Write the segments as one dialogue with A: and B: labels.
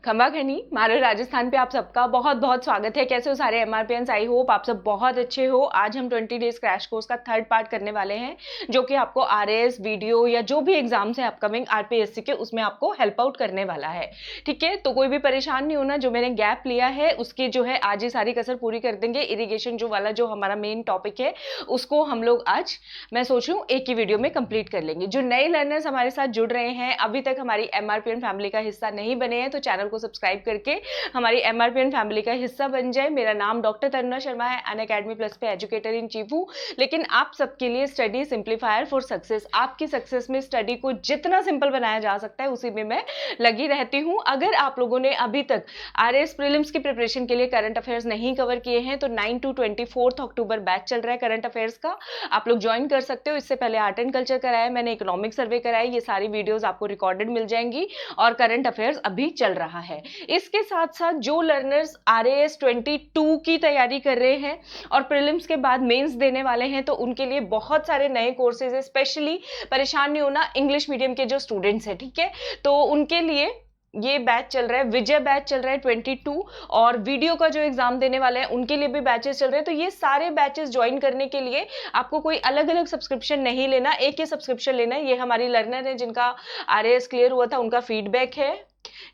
A: खंबा खनी मारो राजस्थान पे आप सबका बहुत बहुत स्वागत है। कैसे हो सारे एमआरपीएंस? आई होप आप सब बहुत अच्छे हो। आज हम 20 डेज क्रैश कोर्स का थर्ड पार्ट करने वाले हैं, जो कि आपको आरएएस वीडियो या जो भी एग्जाम्स है अपकमिंग आरपीएससी के, उसमें आपको हेल्प आउट करने वाला है। ठीक है, तो कोई भी परेशान नहीं होना। जो मैंने गैप लिया है उसकी जो है आज ये सारी कसर पूरी कर देंगे। इरिगेशन जो वाला जो हमारा मेन टॉपिक है उसको हम लोग आज मैं सोच रही हूँ एक ही वीडियो में कंप्लीट कर लेंगे। जो नए लर्नर्स हमारे साथ जुड़ रहे हैं, अभी तक हमारी एमआरपीएन फैमिली का हिस्सा नहीं बने हैं, तो चैनल को सब्सक्राइब करके हमारी एमआरपीएन फैमिली का हिस्सा बन जाए। मेरा नाम डॉक्टर तरुणा शर्मा है, अनअकैडमी प्लस पे एजुकेटर इन चीफ हूँ। लेकिन आप सबके लिए स्टडी सिंप्लीफायर फॉर सक्सेस, आपकी सक्सेस में स्टडी को जितना सिंपल बनाया जा सकता है उसी में मैं लगी रहती हूँ। अगर आप लोगों ने अभी तक आरएएस प्रीलिम्स की प्रिपरेशन के लिए करंट अफेयर्स नहीं कवर किए हैं, तो 9 to 24 अक्टूबर बैच चल रहा है करंट अफेयर्स का, आप लोग ज्वाइन कर सकते हो। इससे पहले आर्ट एंड कल्चर कराया, मैंने इकोनॉमिक सर्वे कराया, ये सारी वीडियोस आपको रिकॉर्डेड मिल जाएंगी और करंट अफेयर्स अभी चल रहा है। इसके साथ साथ जो लर्नर्स आरएएस 22 की तैयारी कर रहे हैं और प्रीलिम्स के बाद मेंस देने वाले हैं, तो उनके लिए बहुत सारे नए कोर्सेज है। स्पेशली परेशान नहीं होना, इंग्लिश मीडियम के जो स्टूडेंट्स हैं, ठीक है, तो उनके लिए ये बैच चल रहा है, विजय बैच चल रहा है 22, और वीडियो का जो एग्जाम देने वाले हैं उनके लिए भी बैचेस चल रहे हैं। तो ये सारे बैचेस ज्वाइन करने के लिए आपको कोई अलग अलग सब्सक्रिप्शन नहीं लेना, एक ही सब्सक्रिप्शन लेना है। ये हमारी लर्नर है जिनका आरएएस क्लियर हुआ था, उनका फीडबैक है,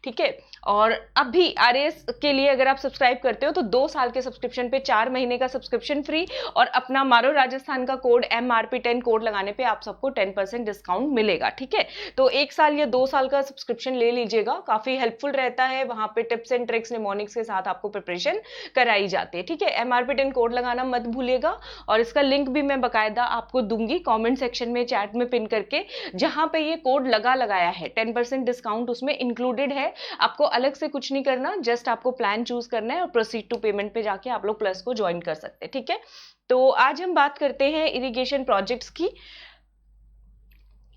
A: ठीक है। और अभी आरएएस के लिए अगर आप सब्सक्राइब करते हो तो 2 साल के सब्सक्रिप्शन पे 4 महीने का सब्सक्रिप्शन फ्री, और अपना मारो राजस्थान का कोड MRP10 कोड लगाने पे आप सबको 10% डिस्काउंट मिलेगा, ठीक है। तो 1 साल या 2 साल का सब्सक्रिप्शन ले लीजिएगा, काफी हेल्पफुल रहता है। वहां पे टिप्स एंड ट्रिक्स निमोनिक्स के साथ आपको प्रिपरेशन कराई जाती है, ठीक है। MRP10 कोड लगाना मत भूलिएगा, और इसका लिंक भी मैं बकायदा आपको दूंगी कॉमेंट सेक्शन में, चैट में पिन करके, जहां पे ये कोड लगाया है 10% डिस्काउंट उसमें इंक्लूडेड है। आपको अलग से कुछ नहीं करना, जस्ट आपको प्लान चूज करना है और प्रोसीड टू पेमेंट पे जाके आप लोग प्लस को ज्वाइन कर सकते हैं, ठीक है। तो आज हम बात करते हैं इरिगेशन प्रोजेक्ट्स की।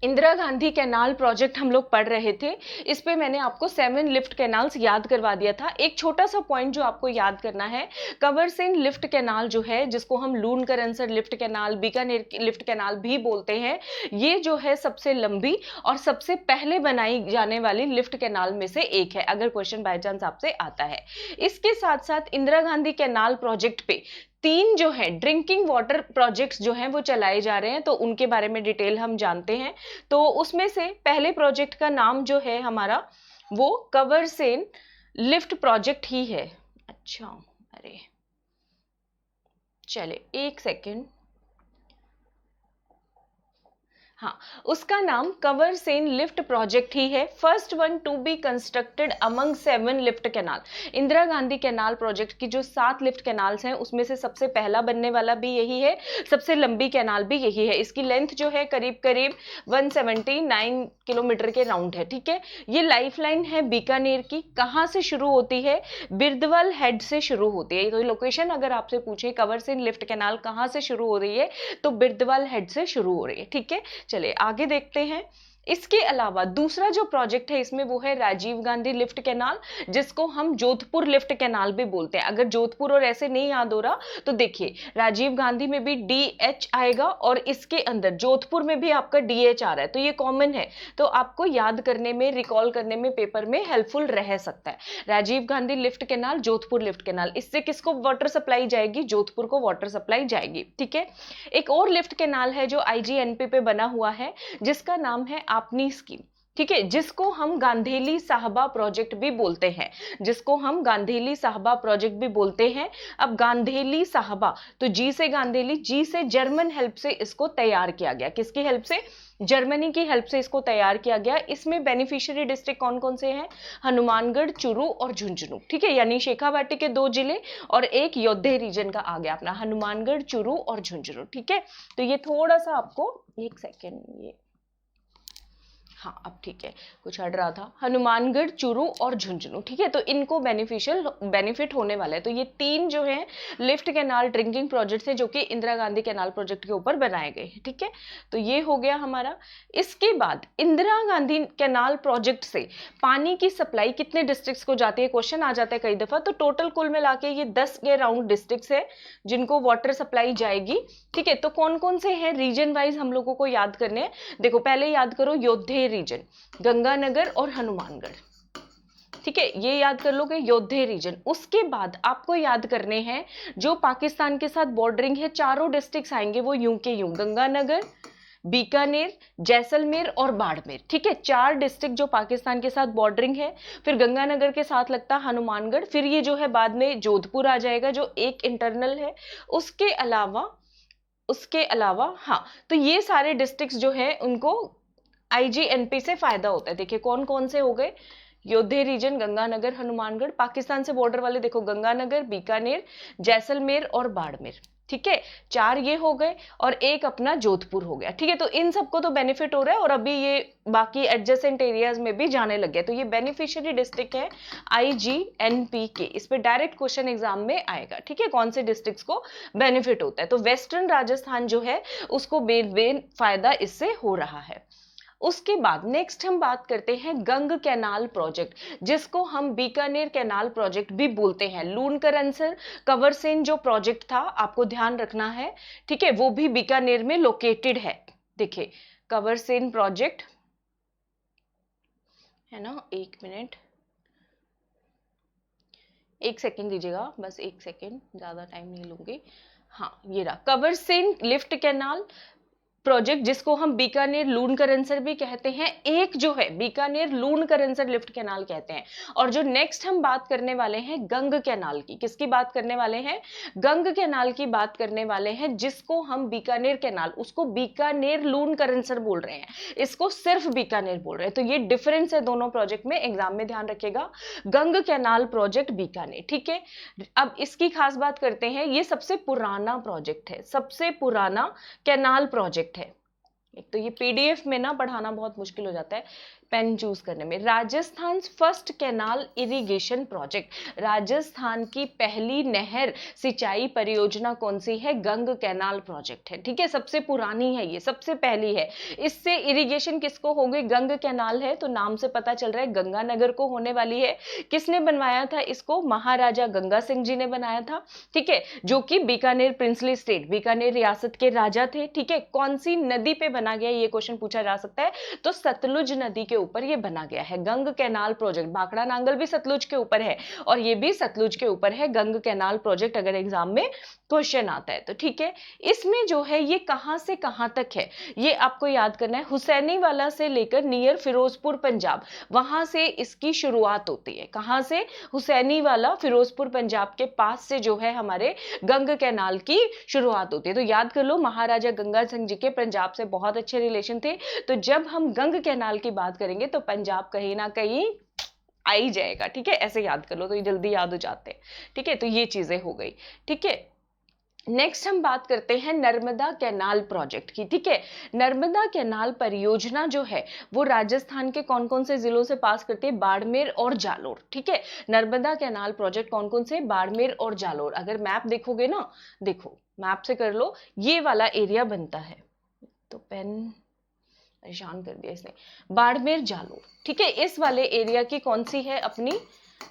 A: इंदिरा गांधी कैनाल प्रोजेक्ट हम लोग पढ़ रहे थे, इस पे मैंने आपको 7 लिफ्ट कैनाल्स याद करवा दिया था। एक छोटा सा पॉइंट जो आपको याद करना है, कंवरसेन लिफ्ट कैनाल जो है, जिसको हम Lunkaransar lift canal, Bikaner lift canal भी बोलते हैं, ये जो है सबसे लंबी और सबसे पहले बनाई जाने वाली लिफ्ट कैनाल में से एक है, अगर क्वेश्चन बाय चांस आपसे आता है। इसके साथ साथ इंदिरा गांधी कैनाल प्रोजेक्ट पे 3 जो है ड्रिंकिंग वाटर प्रोजेक्ट्स जो हैं वो चलाए जा रहे हैं, तो उनके बारे में डिटेल हम जानते हैं। तो उसमें से पहले प्रोजेक्ट का नाम जो है हमारा, वो कंवरसेन लिफ्ट प्रोजेक्ट ही है। अच्छा, अरे चले 1 सेकेंड, हाँ, उसका नाम कंवरसेन लिफ्ट प्रोजेक्ट ही है। First one to be constructed among 7 lift canal. Indira Gandhi canal project की जो 7 लिफ्ट कैनाल्स हैं उसमें से सबसे पहला बनने वाला भी यही है, सबसे लंबी कैनाल भी यही है। इसकी लेंथ जो है करीब करीब 179 किलोमीटर के राउंड है, ठीक है। ये लाइफलाइन है बीकानेर की। कहाँ से शुरू होती है? बिरदवल हेड से शुरू होती है। तो लोकेशन अगर आपसे पूछे कंवरसेन लिफ्ट कैनाल कहाँ से शुरू हो रही है, तो बिरदवल हेड से शुरू हो रही है, ठीक है। चलिए आगे देखते हैं। इसके अलावा दूसरा जो प्रोजेक्ट है इसमें वो है राजीव गांधी लिफ्ट कैनाल, जिसको हम जोधपुर लिफ्ट कैनाल भी बोलते हैं। अगर जोधपुर और ऐसे नहीं याद हो रहा तो देखिए, राजीव गांधी में भी DH आएगा और इसके अंदर जोधपुर में भी आपका DH आ रहा है, तो ये कॉमन है, तो आपको याद करने में, रिकॉल करने में पेपर में हेल्पफुल रह सकता है। Rajiv Gandhi lift canal, Jodhpur lift canal, इससे किसको वाटर सप्लाई जाएगी? जोधपुर को वाटर सप्लाई जाएगी, ठीक है। एक और लिफ्ट कैनाल है जो IGNP पे बना हुआ है, जिसका नाम है आपनी स्कीम, ठीक है, जिसको हम गांधेली साहबा प्रोजेक्ट भी बोलते हैं, जिसको हम गांधेली साहबा प्रोजेक्ट भी बोलते हैं। अब गांधेली साहबा, तो जी से गांधेली, जी से जर्मन हेल्प से इसको तैयार किया गया। किसकी हेल्प से? जर्मनी की हेल्प से इसको तैयार किया गया। इसमें बेनिफिशियरी डिस्ट्रिक्ट कौन कौन से हैं? हनुमानगढ़, चूरू और झुंझुनू, ठीक है, यानी शेखावाटी के 2 जिले और एक योद्धे रीजन का आ गया अपना, हनुमानगढ़, चूरू और झुंझुनू, ठीक है। तो ये थोड़ा सा आपको 1 सेकेंड, ये हाँ अब ठीक है, कुछ हट रहा था, हनुमानगढ़, चूरू और झुंझुनू, ठीक है। तो इनको बेनिफिट होने वाला है। तो ये 3 जो है लिफ्ट कैनाल ड्रिंकिंग प्रोजेक्ट है, जो कि इंदिरा गांधी कैनाल प्रोजेक्ट के ऊपर बनाए गए हैं, ठीक है। तो ये हो गया हमारा। इसके बाद इंदिरा गांधी कैनाल प्रोजेक्ट से पानी की सप्लाई कितने डिस्ट्रिक्ट्स को जाती है? क्वेश्चन आ जाता है कई दफा। तो टोटल कुल मिला के ये 10 के राउंड डिस्ट्रिक्ट्स है जिनको वाटर सप्लाई जाएगी, ठीक है। तो कौन कौन से हैं रीजन वाइज हम लोगों को याद करने हैं। देखो पहले याद करो, योद्धे रीजन, गंगानगर और हनुमानगढ़, ठीक है, ये याद कर लोगे योद्धे रीजन। उसके बाद आपको याद करने हैं जो पाकिस्तान के साथ बॉर्डरिंग है, चारों डिस्ट्रिक्ट्स आएंगे वो यूं के यूं, गंगानगर, बीकानेर, जैसलमेर और बाड़मेर। ठीक है, 4 डिस्ट्रिक्ट जो पाकिस्तान के साथ बॉर्डरिंग है। फिर गंगानगर के साथ लगता है हनुमानगढ़, फिर ये जो है बाद में जोधपुर आ जाएगा जो एक इंटरनल है। उसके अलावा हाँ, तो ये सारे डिस्ट्रिक्ट्स जो है उनको आईजीएनपी से फायदा होता है। देखिए कौन कौन से हो गए, योद्धे रीजन, गंगानगर, हनुमानगढ़, पाकिस्तान से बॉर्डर वाले देखो गंगानगर, बीकानेर, जैसलमेर और बाड़मेर। ठीक है, 4 ये हो गए और एक अपना जोधपुर हो गया। ठीक है, तो इन सबको तो बेनिफिट हो रहा है और अभी ये बाकी एडजेसेंट एरियाज में भी जाने लग गया। तो ये बेनिफिशियरी डिस्ट्रिक्ट है आईजीएनपी के, इस पे डायरेक्ट क्वेश्चन एग्जाम में आएगा। ठीक है, कौन से डिस्ट्रिक्ट्स को बेनिफिट होता है, तो वेस्टर्न राजस्थान जो है उसको बेन फायदा इससे हो रहा है। उसके बाद नेक्स्ट हम बात करते हैं गंग कैनाल प्रोजेक्ट, जिसको हम बीकानेर कैनाल प्रोजेक्ट भी बोलते हैं। लूणकरनसर कवरसेन जो प्रोजेक्ट था आपको ध्यान रखना है, ठीक है, वो भी बीकानेर में लोकेटेड है। देखिए कवरसेन प्रोजेक्ट है ना, 1 मिनट, 1 सेकेंड दीजिएगा, बस 1 सेकेंड, ज्यादा टाइम नहीं लूंगी। हाँ ये रहा कवरसेन लिफ्ट कैनाल प्रोजेक्ट, जिसको हम बीकानेर लूणकरनसर भी कहते हैं। एक जो है बीकानेर लूणकरनसर लिफ्ट कैनाल कहते हैं। और जो नेक्स्ट हम बात करने वाले हैं गंग कैनाल की, किसकी बात करने वाले हैं, गंग कैनाल की बात करने वाले हैं, जिसको हम बीकानेर कैनाल, उसको बीकानेर लूणकरनसर बोल रहे हैं, इसको सिर्फ बीकानेर बोल रहे हैं। तो ये डिफरेंस है दोनों प्रोजेक्ट में, एग्जाम में ध्यान रखिएगा। गंग कैनाल प्रोजेक्ट बीकानेर, ठीक है। अब इसकी खास बात करते हैं, ये सबसे पुराना प्रोजेक्ट है, सबसे पुराना कैनाल प्रोजेक्ट है। एक तो ये पीडीएफ में ना पढ़ाना बहुत मुश्किल हो जाता है पेन चूज करने में। Rajasthan first canal irrigation project, Rajasthan की पहली नहर सिंचाई परियोजना कौन सी है, गंग कैनाल प्रोजेक्ट है। ठीक है, सबसे पुरानी है, ये सबसे पहली है। इससे इरिगेशन किसको हो गई, गंग कैनाल है, तो नाम से पता चल रहा है गंगानगर को होने वाली है। किसने बनवाया था इसको, महाराजा गंगा सिंह जी ने बनाया था। ठीक है, जो कि बीकानेर प्रिंसली स्टेट, बीकानेर रियासत के राजा थे। ठीक है, कौन सी नदी पे बना गया ये क्वेश्चन पूछा जा सकता है, तो सतलुज नदी के ऊपर ये बना गया है गंग कैनाल प्रोजेक्ट। भाखड़ा नांगल भी सतलुज के ऊपर है और ये भी सतलुज के ऊपर है गंग कैनाल प्रोजेक्ट, अगर एग्जाम में क्वेश्चन आता है तो। ठीक है, इसमें जो है ये कहां से कहां तक है ये आपको याद करना है। हुसैनीवाला से लेकर नियर फिरोजपुर पंजाब, वहां से इसकी शुरुआत होती है। कहां से, हुसैनीवाला फिरोजपुर पंजाब के पास से जो है हमारे गंग कैनाल की शुरुआत होती है। तो याद कर लो महाराजा गंगा सिंह जी के पंजाब से बहुत अच्छे रिलेशन थे, तो जब हम गंग कैनाल की बात करेंगे तो पंजाब कहीं ना कहीं आ ही जाएगा। ठीक है, ऐसे याद कर लो तो ये जल्दी याद हो जाते हैं। ठीक है, तो ये चीजें हो गई। ठीक है, नेक्स्ट हम बात करते हैं नर्मदा कैनाल प्रोजेक्ट की। ठीक है, नर्मदा कैनाल परियोजना जो है वो राजस्थान के कौन कौन से जिलों से पास करती है, बाड़मेर और जालोर। ठीक है, नर्मदा कैनाल प्रोजेक्ट कौन कौन से, बाड़मेर और जालोर। अगर मैप देखोगे ना, देखो मैप से कर लो, ये वाला एरिया बनता है, तो पेन परेशान कर दिया इसने, बाड़मेर जालोर। ठीक है, इस वाले एरिया की कौन सी है, अपनी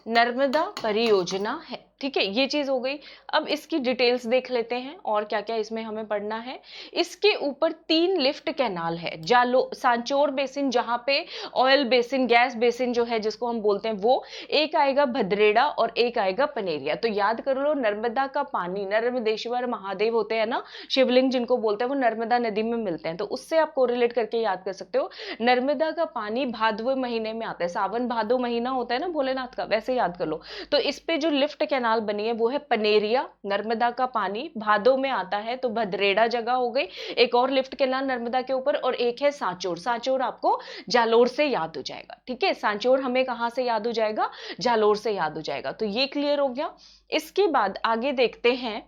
A: नर्मदा परियोजना है। ठीक है, ये चीज हो गई। अब इसकी डिटेल्स देख लेते हैं और क्या क्या इसमें हमें पढ़ना है। इसके ऊपर 3 लिफ्ट कैनाल है, जालो सांचौर बेसिन, जहां पे ऑयल बेसिन, गैस बेसिन जो है जिसको हम बोलते हैं वो, एक आएगा भद्रेड़ा और एक आएगा पनेरिया। तो याद कर लो नर्मदा का पानी, नर्मदेश्वर महादेव होते हैं ना, शिवलिंग जिनको बोलते हैं, वो नर्मदा नदी में मिलते हैं, तो उससे आप कोरिलेट करके याद कर सकते हो। नर्मदा का पानी भादव महीने में आता है, सावन भादो महीना होता है ना भोलेनाथ का, वैसे याद कर लो। तो इस पे जो लिफ्ट कैनाल बनी है वो है पनेरिया, नर्मदा का पानी भादो में आता है तो भद्रेड़ा जगह हो गई। एक और लिफ्ट कैनाल नर्मदा के ऊपर, और एक है सांचौर। सांचौर आपको जालोर से याद हो जाएगा। ठीक है, सांचौर हमें कहां से याद हो जाएगा, जालोर से याद हो जाएगा। तो ये क्लियर हो गया। इसके बाद आगे देखते हैं।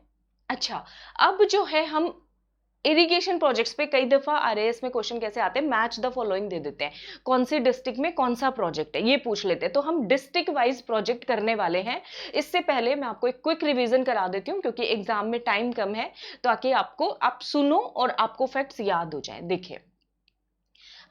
A: अच्छा, अब जो है हम इरिगेशन प्रोजेक्ट्स पे कई दफा आरएएस में क्वेश्चन कैसे आते हैं, मैच द फॉलोइंग दे देते हैं, कौन सी डिस्ट्रिक्ट में कौन सा प्रोजेक्ट है ये पूछ लेते हैं। तो हम डिस्ट्रिक्ट वाइज प्रोजेक्ट करने वाले हैं। इससे पहले मैं आपको एक क्विक रिवीजन करा देती हूँ, क्योंकि एग्जाम में टाइम कम है, ताकि आप सुनो और आपको फैक्ट्स याद हो जाए। देखिए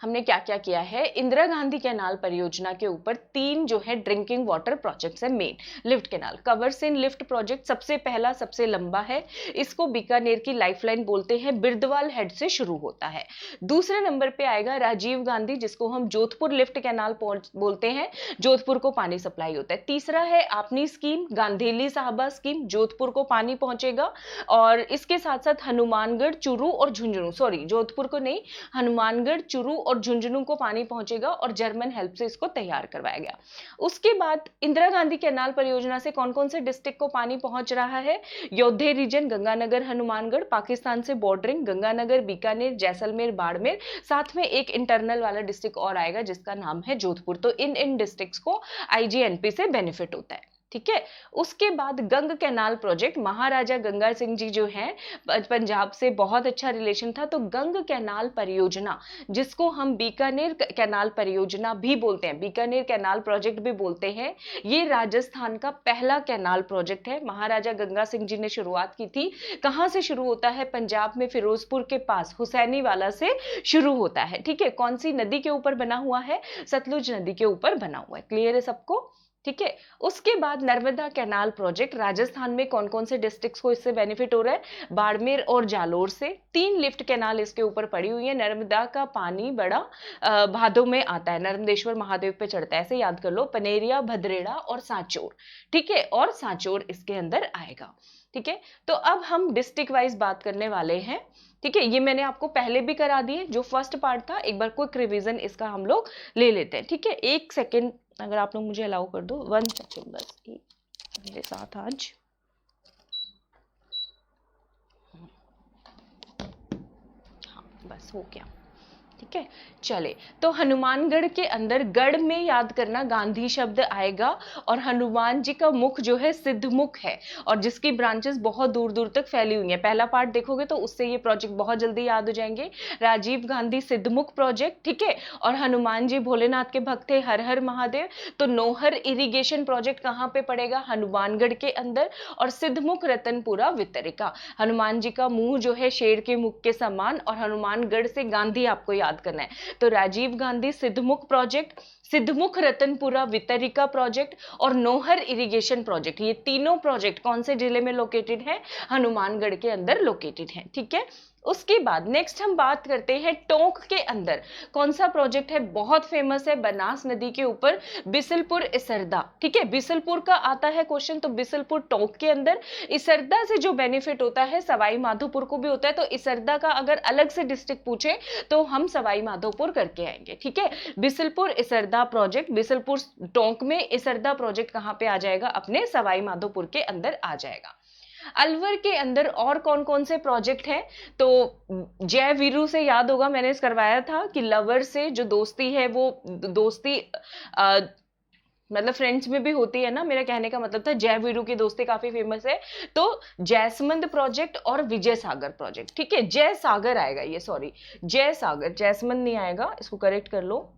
A: हमने क्या क्या किया है, इंदिरा गांधी कैनाल परियोजना के ऊपर 3 जो है ड्रिंकिंग वाटर प्रोजेक्ट्स है मेन। लिफ्ट कैनाल, कवरसेन लिफ्ट प्रोजेक्ट सबसे पहला, सबसे लंबा है, इसको बीकानेर की लाइफलाइन बोलते हैं, बिरदवाल हेड से शुरू होता है। दूसरे नंबर पे आएगा राजीव गांधी, जिसको हम जोधपुर लिफ्ट कैनाल बोलते हैं, जोधपुर को पानी सप्लाई होता है। तीसरा है आपनी स्कीम, गांधेली साहबा स्कीम, जोधपुर को पानी पहुंचेगा। और इसके साथ साथ हनुमानगढ़, चूरू और झुंझुनू, सॉरी जोधपुर को नहीं, हनुमानगढ़, चूरू और झुंझुनू को पानी पहुंचेगा और जर्मन हेल्प से इसको तैयार करवाया गया। उसके बाद इंदिरा गांधी कैनाल परियोजना से कौन कौन से डिस्ट्रिक्ट को पानी पहुंच रहा है, योधे रीजन, गंगानगर, हनुमानगढ़, पाकिस्तान से बॉर्डरिंग, गंगानगर, बीकानेर, जैसलमेर, बाड़मेर, साथ में एक इंटरनल वाला डिस्ट्रिक्ट और आएगा जिसका नाम है जोधपुर। तो इन डिस्ट्रिक्ट्स को आईजीएनपी से बेनिफिट होता है, ठीक है। उसके बाद गंग कैनाल प्रोजेक्ट, महाराजा गंगा सिंह जी जो हैं, पंजाब से बहुत अच्छा रिलेशन था, तो गंग कैनाल परियोजना, जिसको हम बीकानेर कैनाल परियोजना भी बोलते हैं, बीकानेर कैनाल प्रोजेक्ट भी बोलते हैं, ये राजस्थान का पहला कैनाल प्रोजेक्ट है। महाराजा गंगा सिंह जी ने शुरुआत की थी। कहां से शुरू होता है, पंजाब में फिरोजपुर के पास हुसैनी वाला से शुरू होता है, ठीक है। कौन सी नदी के ऊपर बना हुआ है, सतलुज नदी के ऊपर बना हुआ है, क्लियर है सबको, ठीक है। उसके बाद नर्मदा कैनाल प्रोजेक्ट, राजस्थान में कौन कौन से डिस्ट्रिक्ट्स को इससे बेनिफिट हो रहा है, बाड़मेर और जालोर से। 3 लिफ्ट कैनाल इसके ऊपर पड़ी हुई है। नर्मदा का पानी बड़ा भादों में आता है, नर्मदेश्वर महादेव पे चढ़ता है, ऐसे याद कर लो, पनेरिया, भद्रेड़ा और सांचौर, ठीक है, और सांचौर इसके अंदर आएगा, ठीक है। तो अब हम डिस्ट्रिक्ट वाइज बात करने वाले हैं, ठीक है। ये मैंने आपको पहले भी करा दिए, जो फर्स्ट पार्ट था, एक बार क्विक रिवीजन इसका हम लोग ले लेते हैं, ठीक है। 1 सेकेंड अगर आप लोग मुझे अलाउ कर दो, 1 सेकेंड बस, मेरे साथ आज हाँ बस हो गया, ठीक है। चले, तो हनुमानगढ़ के अंदर गढ़ में याद करना गांधी शब्द आएगा, और हनुमान जी का मुख जो है सिद्धमुख है, और जिसकी ब्रांचेस बहुत दूर दूर तक फैली हुई हैं। पहला पार्ट देखोगे तो उससे ये प्रोजेक्ट बहुत जल्दी याद हो जाएंगे, राजीव गांधी सिद्धमुख प्रोजेक्ट, ठीक है। और हनुमान जी भोलेनाथ के भक्त थे, हर हर महादेव। तो नौहर इरिगेशन प्रोजेक्ट कहाँ पे पड़ेगा, हनुमानगढ़ के अंदर। और सिद्धमुख रतनपुरा वितरिका, हनुमान जी का मुंह जो है शेर के मुख के समान, और हनुमानगढ़ से गांधी आपको याद करना है। तो राजीव गांधी सिद्धमुख प्रोजेक्ट, सिद्धमुख रतनपुरा वितरिका प्रोजेक्ट और नौहर इरिगेशन प्रोजेक्ट, ये तीनों प्रोजेक्ट कौन से जिले में लोकेटेड है, हनुमानगढ़ के अंदर लोकेटेड है, ठीक है। उसके बाद नेक्स्ट हम बात करते हैं टोंक के अंदर कौन सा प्रोजेक्ट है, बहुत फेमस है, बनास नदी के ऊपर, बिसलपुर इसरदा, ठीक है। बिसलपुर का आता है क्वेश्चन, तो बिसलपुर टोंक के अंदर। इसरदा से जो बेनिफिट होता है सवाई माधोपुर को भी होता है, तो इसरदा का अगर अलग से डिस्ट्रिक्ट पूछे तो हम सवाई माधोपुर करके आएंगे, ठीक है। बिसलपुर इसरदा प्रोजेक्ट, बिसलपुर टोंक में, इसरदा प्रोजेक्ट कहां पे आ जाएगा, अपने सवाई माधोपुर के अंदर आ जाएगा। अलवर के अंदर और कौन कौन से प्रोजेक्ट हैं, तो जय वीरू से याद होगा, मैंने करवाया था कि लवर से जो दोस्ती है वो दोस्ती मतलब फ्रेंड्स में भी होती है ना, मेरा कहने का मतलब था जय वीरू की दोस्ती काफी फेमस है। तो जैसमंद प्रोजेक्ट और विजय सागर प्रोजेक्ट, ठीक है। जय सागर आएगा ये, सॉरी जय सागर, जैसमंद नहीं आएगा, इसको करेक्ट कर लो,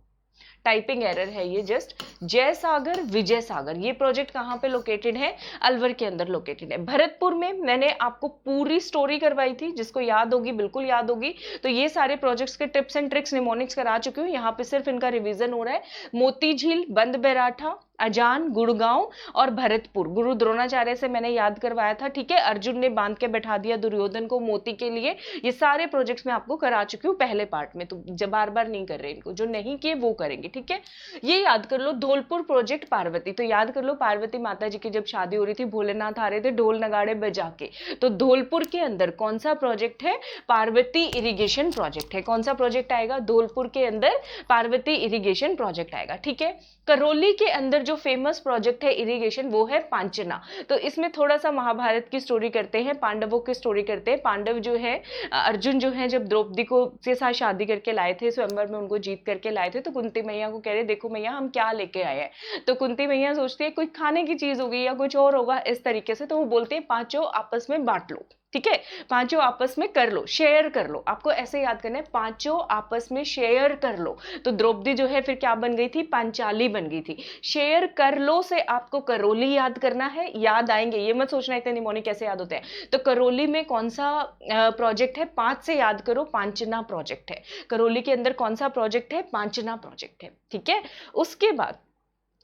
A: टाइपिंग एरर है ये जस्ट। जय सागर, विजय सागर, ये प्रोजेक्ट कहां पे लोकेटेड है, अलवर के अंदर लोकेटेड है। भरतपुर में मैंने आपको पूरी स्टोरी करवाई थी, जिसको याद होगी बिल्कुल याद होगी। तो ये सारे प्रोजेक्ट्स के टिप्स एंड ट्रिक्स निमोनिक्स करा चुकी हूँ, यहाँ पे सिर्फ इनका रिवीजन हो रहा है। मोती झील, बंद बैराठा, अजान, गुड़गांव और भरतपुर, गुरु द्रोणाचार्य से मैंने याद करवाया था, ठीक है। अर्जुन ने बांध के बैठा दिया दुर्योधन को मोती के लिए, ये सारे प्रोजेक्ट्स मैं आपको करा चुकी हूँ पहले पार्ट में, तो जब बार बार नहीं कर रहे इनको, जो नहीं किए वो करेंगे, ठीक है। ये याद कर लो, धौलपुर प्रोजेक्ट पार्वती, तो याद कर लो पार्वती माता जी की जब शादी हो रही थी, भोलेनाथ आ रहे थे ढोल नगाड़े बजा के, तो धौलपुर के अंदर कौन सा प्रोजेक्ट है, पार्वती इरिगेशन प्रोजेक्ट है। कौन सा प्रोजेक्ट आएगा, धौलपुर के अंदर पार्वती इरिगेशन प्रोजेक्ट आएगा, ठीक है। करौली के अंदर जो फेमस प्रोजेक्ट है इरिगेशन वो है पांचना, तो इसमें थोड़ा सा महाभारत की स्टोरी करते हैं, पांडवों की स्टोरी करते हैं। पांडव जो है, अर्जुन जो है, जब द्रौपदी को के साथ शादी करके लाए थे, स्वयंवर में उनको जीत करके लाए थे, तो कुंती मैया को कह रहे देखो मैया हम क्या लेके आए हैं, तो कुंती मैया सोचती है कोई खाने की चीज होगी या कुछ और होगा इस तरीके से, तो वो बोलते हैं पांचों आपस में बांट लो, ठीक है, पांचों आपस में कर लो, शेयर कर लो, आपको ऐसे याद करना है, पांचों आपस में शेयर कर लो। तो द्रौपदी जो है फिर क्या बन गई थी, पांचाली बन गई थी। शेयर कर लो से आपको करोली याद करना है, याद आएंगे, ये मत सोचना इतने निमोनिक कैसे याद होते हैं। तो करोली में कौन सा प्रोजेक्ट है, 5 से याद करो, पांचना प्रोजेक्ट है। करोली के अंदर कौन सा प्रोजेक्ट है, पांचना प्रोजेक्ट है, ठीक है। उसके बाद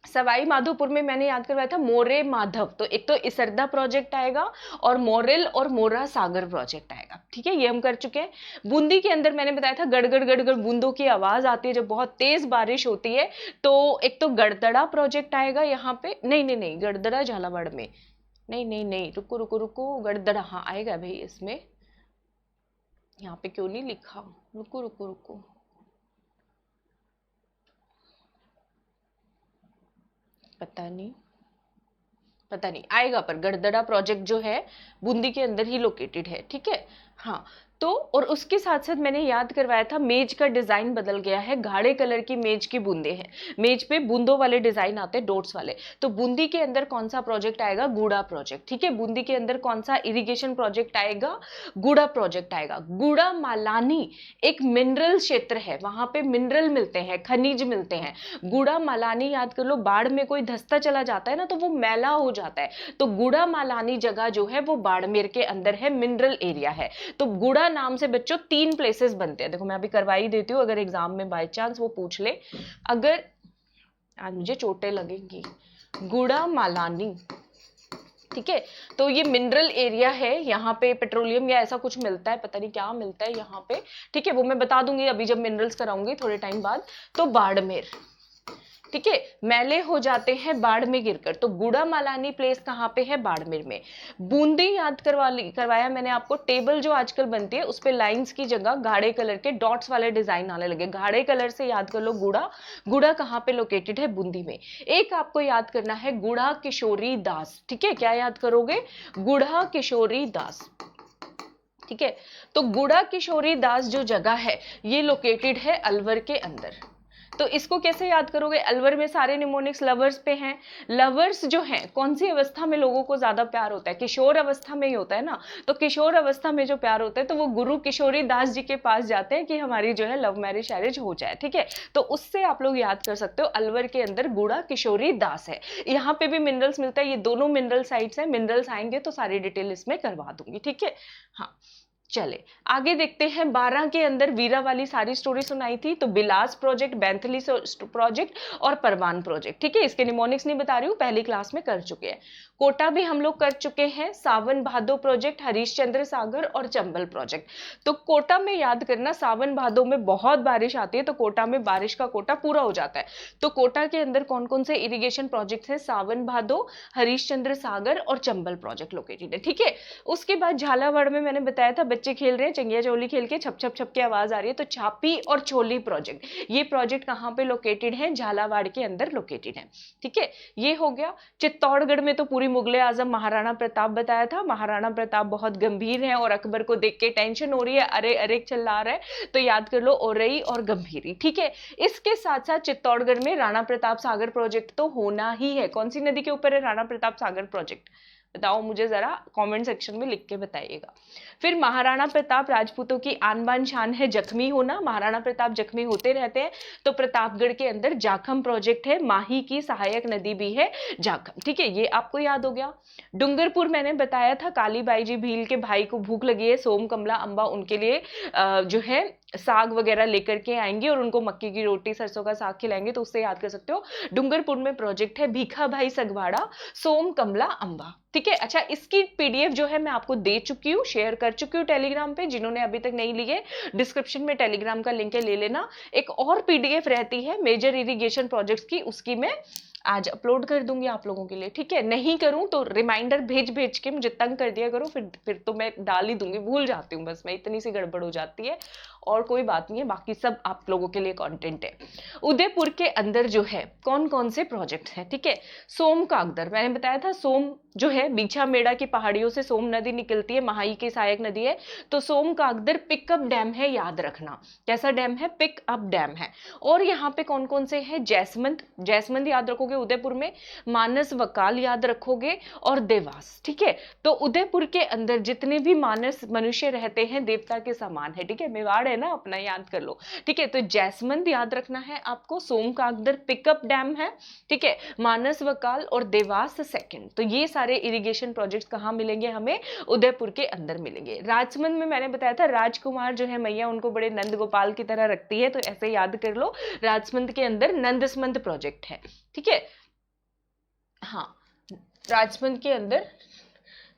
A: सवाई माधोपुर में मैंने याद करवाया था मोरे माधव, तो एक तो इसरदा प्रोजेक्ट आएगा और मोरेल और मोरा सागर प्रोजेक्ट आएगा, ठीक है, ये हम कर चुके हैं। बूंदी के अंदर मैंने बताया था गड़गड़ गड़गड़ बूंदों की आवाज आती है जब बहुत तेज बारिश होती है, तो एक तो गड़दड़ा प्रोजेक्ट आएगा यहाँ पे, नहीं नहीं नहीं, गड़दड़ा झालावाड़ में, नहीं नहीं नहीं, रुको रुको रुको, गड़दड़ा हाँ आएगा भाई इसमें, यहाँ पे क्यों नहीं लिखा, रुको रुको रुको, पता नहीं आएगा, पर गड़दड़ा प्रोजेक्ट जो है बूंदी के अंदर ही लोकेटेड है, ठीक है। हाँ, तो और उसके साथ साथ मैंने याद करवाया था मेज का डिजाइन बदल गया है, गाढ़े कलर की मेज की बूंदे हैं, मेज पे बूंदों वाले डिजाइन आते हैं, डॉट्स वाले। तो बूंदी के अंदर कौन सा प्रोजेक्ट आएगा, गूड़ा प्रोजेक्ट, ठीक है। बूंदी के अंदर कौन सा इरिगेशन प्रोजेक्ट आएगा, गूड़ा प्रोजेक्ट आएगा। गूड़ा मालानी एक मिनरल क्षेत्र है, वहां पे मिनरल मिलते हैं, खनिज मिलते हैं। गूड़ा मालानी याद कर लो, बाढ़ में कोई धंसता चला जाता है ना तो वो मैला हो जाता है, तो गूड़ा मालानी जगह जो है वो बाड़मेर के अंदर है, मिनरल एरिया है। तो गुड़ा नाम से बच्चों 3 प्लेसेस बनते हैं, देखो मैं अभी करवा ही देती हूँ, अगर एग्जाम में बाय चांस वो पूछ ले, अगर आज मुझे चोटें लगेंगी, गुड़ा मालानी, ठीक है। तो ये मिनरल एरिया है, यहाँ पे पेट्रोलियम या ऐसा कुछ मिलता है, पता नहीं क्या मिलता है यहाँ पे, ठीक है, वो मैं बता दूंगी अभी जब मिनरल्स कराऊंगी थोड़े टाइम बाद। तो बाड़मेर, ठीक है, मैले हो जाते हैं बाढ़ में गिरकर, तो गुड़ा मालानी प्लेस कहाँ पे है, बाड़मेर में। बूंदी याद करवाया मैंने आपको, टेबल जो आजकल बनती है उस पे लाइंस की जगह गाढ़े कलर के डॉट्स वाले डिजाइन आने लगे, गाढ़े कलर से याद कर लो गुड़ा। गुड़ा कहाँ पे लोकेटेड है, बूंदी में। एक आपको याद करना है गुड़ा किशोरी दास, ठीक है, क्या याद करोगे, गुड़ा किशोरी दास, ठीक है। तो गुड़ा किशोरी दास जो जगह है ये लोकेटेड है अलवर के अंदर। तो इसको कैसे याद करोगे, अलवर में सारे निमोनिक्स लवर्स पे हैं। लवर्स जो हैं कौन सी अवस्था में लोगों को ज्यादा प्यार होता है, किशोर अवस्था में ही होता है ना, तो किशोर अवस्था में जो प्यार होता है तो वो गुरु किशोरी दास जी के पास जाते हैं कि हमारी जो है लव मैरिज शैरिज हो जाए, ठीक है। तो उससे आप लोग याद कर सकते हो, अलवर के अंदर गुड़ा किशोरी दास है। यहाँ पे भी मिनरल्स मिलता है, ये दोनों मिनरल साइट्स है, मिनरल्स आएंगे तो सारी डिटेल इसमें करवा दूंगी, ठीक है। हाँ चले आगे देखते हैं। 12 के अंदर वीरा वाली सारी स्टोरी सुनाई थी, तो बिलास प्रोजेक्ट, बैंथली प्रोजेक्ट और परवान प्रोजेक्ट, ठीक है। इसके निमोनिक्स नहीं बता रही हूँ, पहली क्लास में कर चुके हैं। कोटा भी हम लोग कर चुके हैं, सावन भादो प्रोजेक्ट, हरिश्चंद्र सागर और चंबल प्रोजेक्ट। तो कोटा में याद करना, सावन भादो में बहुत बारिश आती है तो कोटा में बारिश का कोटा पूरा हो जाता है। तो कोटा के अंदर कौन कौन से इरिगेशन प्रोजेक्ट है, सावन भादो, हरिश्चंद्र सागर और चंबल प्रोजेक्ट लोकेटेड है, ठीक है। उसके बाद झालावाड़ में मैंने बताया था बच्चे खेल रहे हैं चंगिया चोली खेल के, छप छप छप की आवाज आ रही है, तो छापी और छोली प्रोजेक्ट, ये प्रोजेक्ट कहाँ पे लोकेटेड है, झालावाड़ के अंदर लोकेटेड है, ठीक है। ये हो गया। चित्तौड़गढ़ में तो पूरी मुगले आजम महाराणा प्रताप बताया था, महाराणा प्रताप बहुत गंभीर है और अकबर को देख के टेंशन हो रही है, अरे अरे चिल्ला रहा है, तो याद कर लो ओरई और गंभीरी, ठीक है। इसके साथ साथ चित्तौड़गढ़ में राणा प्रताप सागर प्रोजेक्ट तो होना ही है। कौन सी नदी के ऊपर है राणा प्रताप सागर प्रोजेक्ट, बताओ मुझे जरा कमेंट सेक्शन में लिख के बताइएगा। फिर महाराणा प्रताप राजपूतों की आन बान शान है जख्मी होना, महाराणा प्रताप जख्मी होते रहते हैं, तो प्रतापगढ़ के अंदर जाखम प्रोजेक्ट है, माही की सहायक नदी भी है जाखम, ठीक है, ये आपको याद हो गया। डूंगरपुर मैंने बताया था कालीबाई जी भील के भाई को भूख लगी है, सोम कमला अंबा उनके लिए जो है साग वगैरह लेकर के आएंगे और उनको मक्की की रोटी सरसों का साग खिलाएंगे, तो उससे याद कर सकते हो। डूंगरपुर में प्रोजेक्ट है भीखा भाई सगवाड़ा, सोम कमला अंबा, ठीक है। अच्छा, इसकी पीडीएफ जो है मैं आपको दे चुकी हूँ, शेयर कर चुकी हूँ टेलीग्राम पे, जिन्होंने अभी तक नहीं ली है डिस्क्रिप्शन में टेलीग्राम का लिंक है, ले लेना। एक और पीडीएफ रहती है मेजर इरिगेशन प्रोजेक्ट्स की, उसकी मैं आज अपलोड कर दूंगी आप लोगों के लिए, ठीक है। नहीं करूं तो रिमाइंडर भेज भेज के मुझे तंग कर दिया करो, फिर तो मैं डाल ही दूंगी, भूल जाती हूँ बस मैं, इतनी सी गड़बड़ हो जाती है, और कोई बात नहीं है, बाकी सब आप लोगों के लिए कंटेंट है। उदयपुर के अंदर जो है कौन कौन से प्रोजेक्ट हैं, ठीक है। सोम कागदर मैंने बताया था, सोम जो है बीछा मेड़ा की पहाड़ियों से सोम नदी निकलती है, महाई की सहायक नदी है, तो सोम कागदर पिकअप डैम है, याद रखना कैसा डैम है, पिकअप डैम है। और यहाँ पे कौन कौन से हैं, जैसमंद, जैसमंद याद रखोगे रखोगे उदयपुर में, मानस वकाल याद रखोगे और देवास। ठीक है, तो उदयपुर के अंदर जितने भी मानस मनुष्य रहते हैं देवता के समान है। ठीक है, मेवाड़ है ना अपना, याद कर लो। ठीक है, तो जैसमंद याद रखना है आपको, सोमकागदर पिकअप डैम है। ठीक है, मानस वकाल और देवास सेकंड। तो ये सारे इरिगेशन प्रोजेक्ट्स कहाँ मिलेंगे हमें? उदयपुर के अंदर मिलेंगे। राजसमंद में मैंने बताया था राजकुमार जो है मैया उनको बड़े नंद गोपाल की तरह रखती है, तो ऐसे याद कर लो, राजसमंद के अंदर नंदसमंद प्रोजेक्ट है। ठीक है, हाँ, राजसमंद के अंदर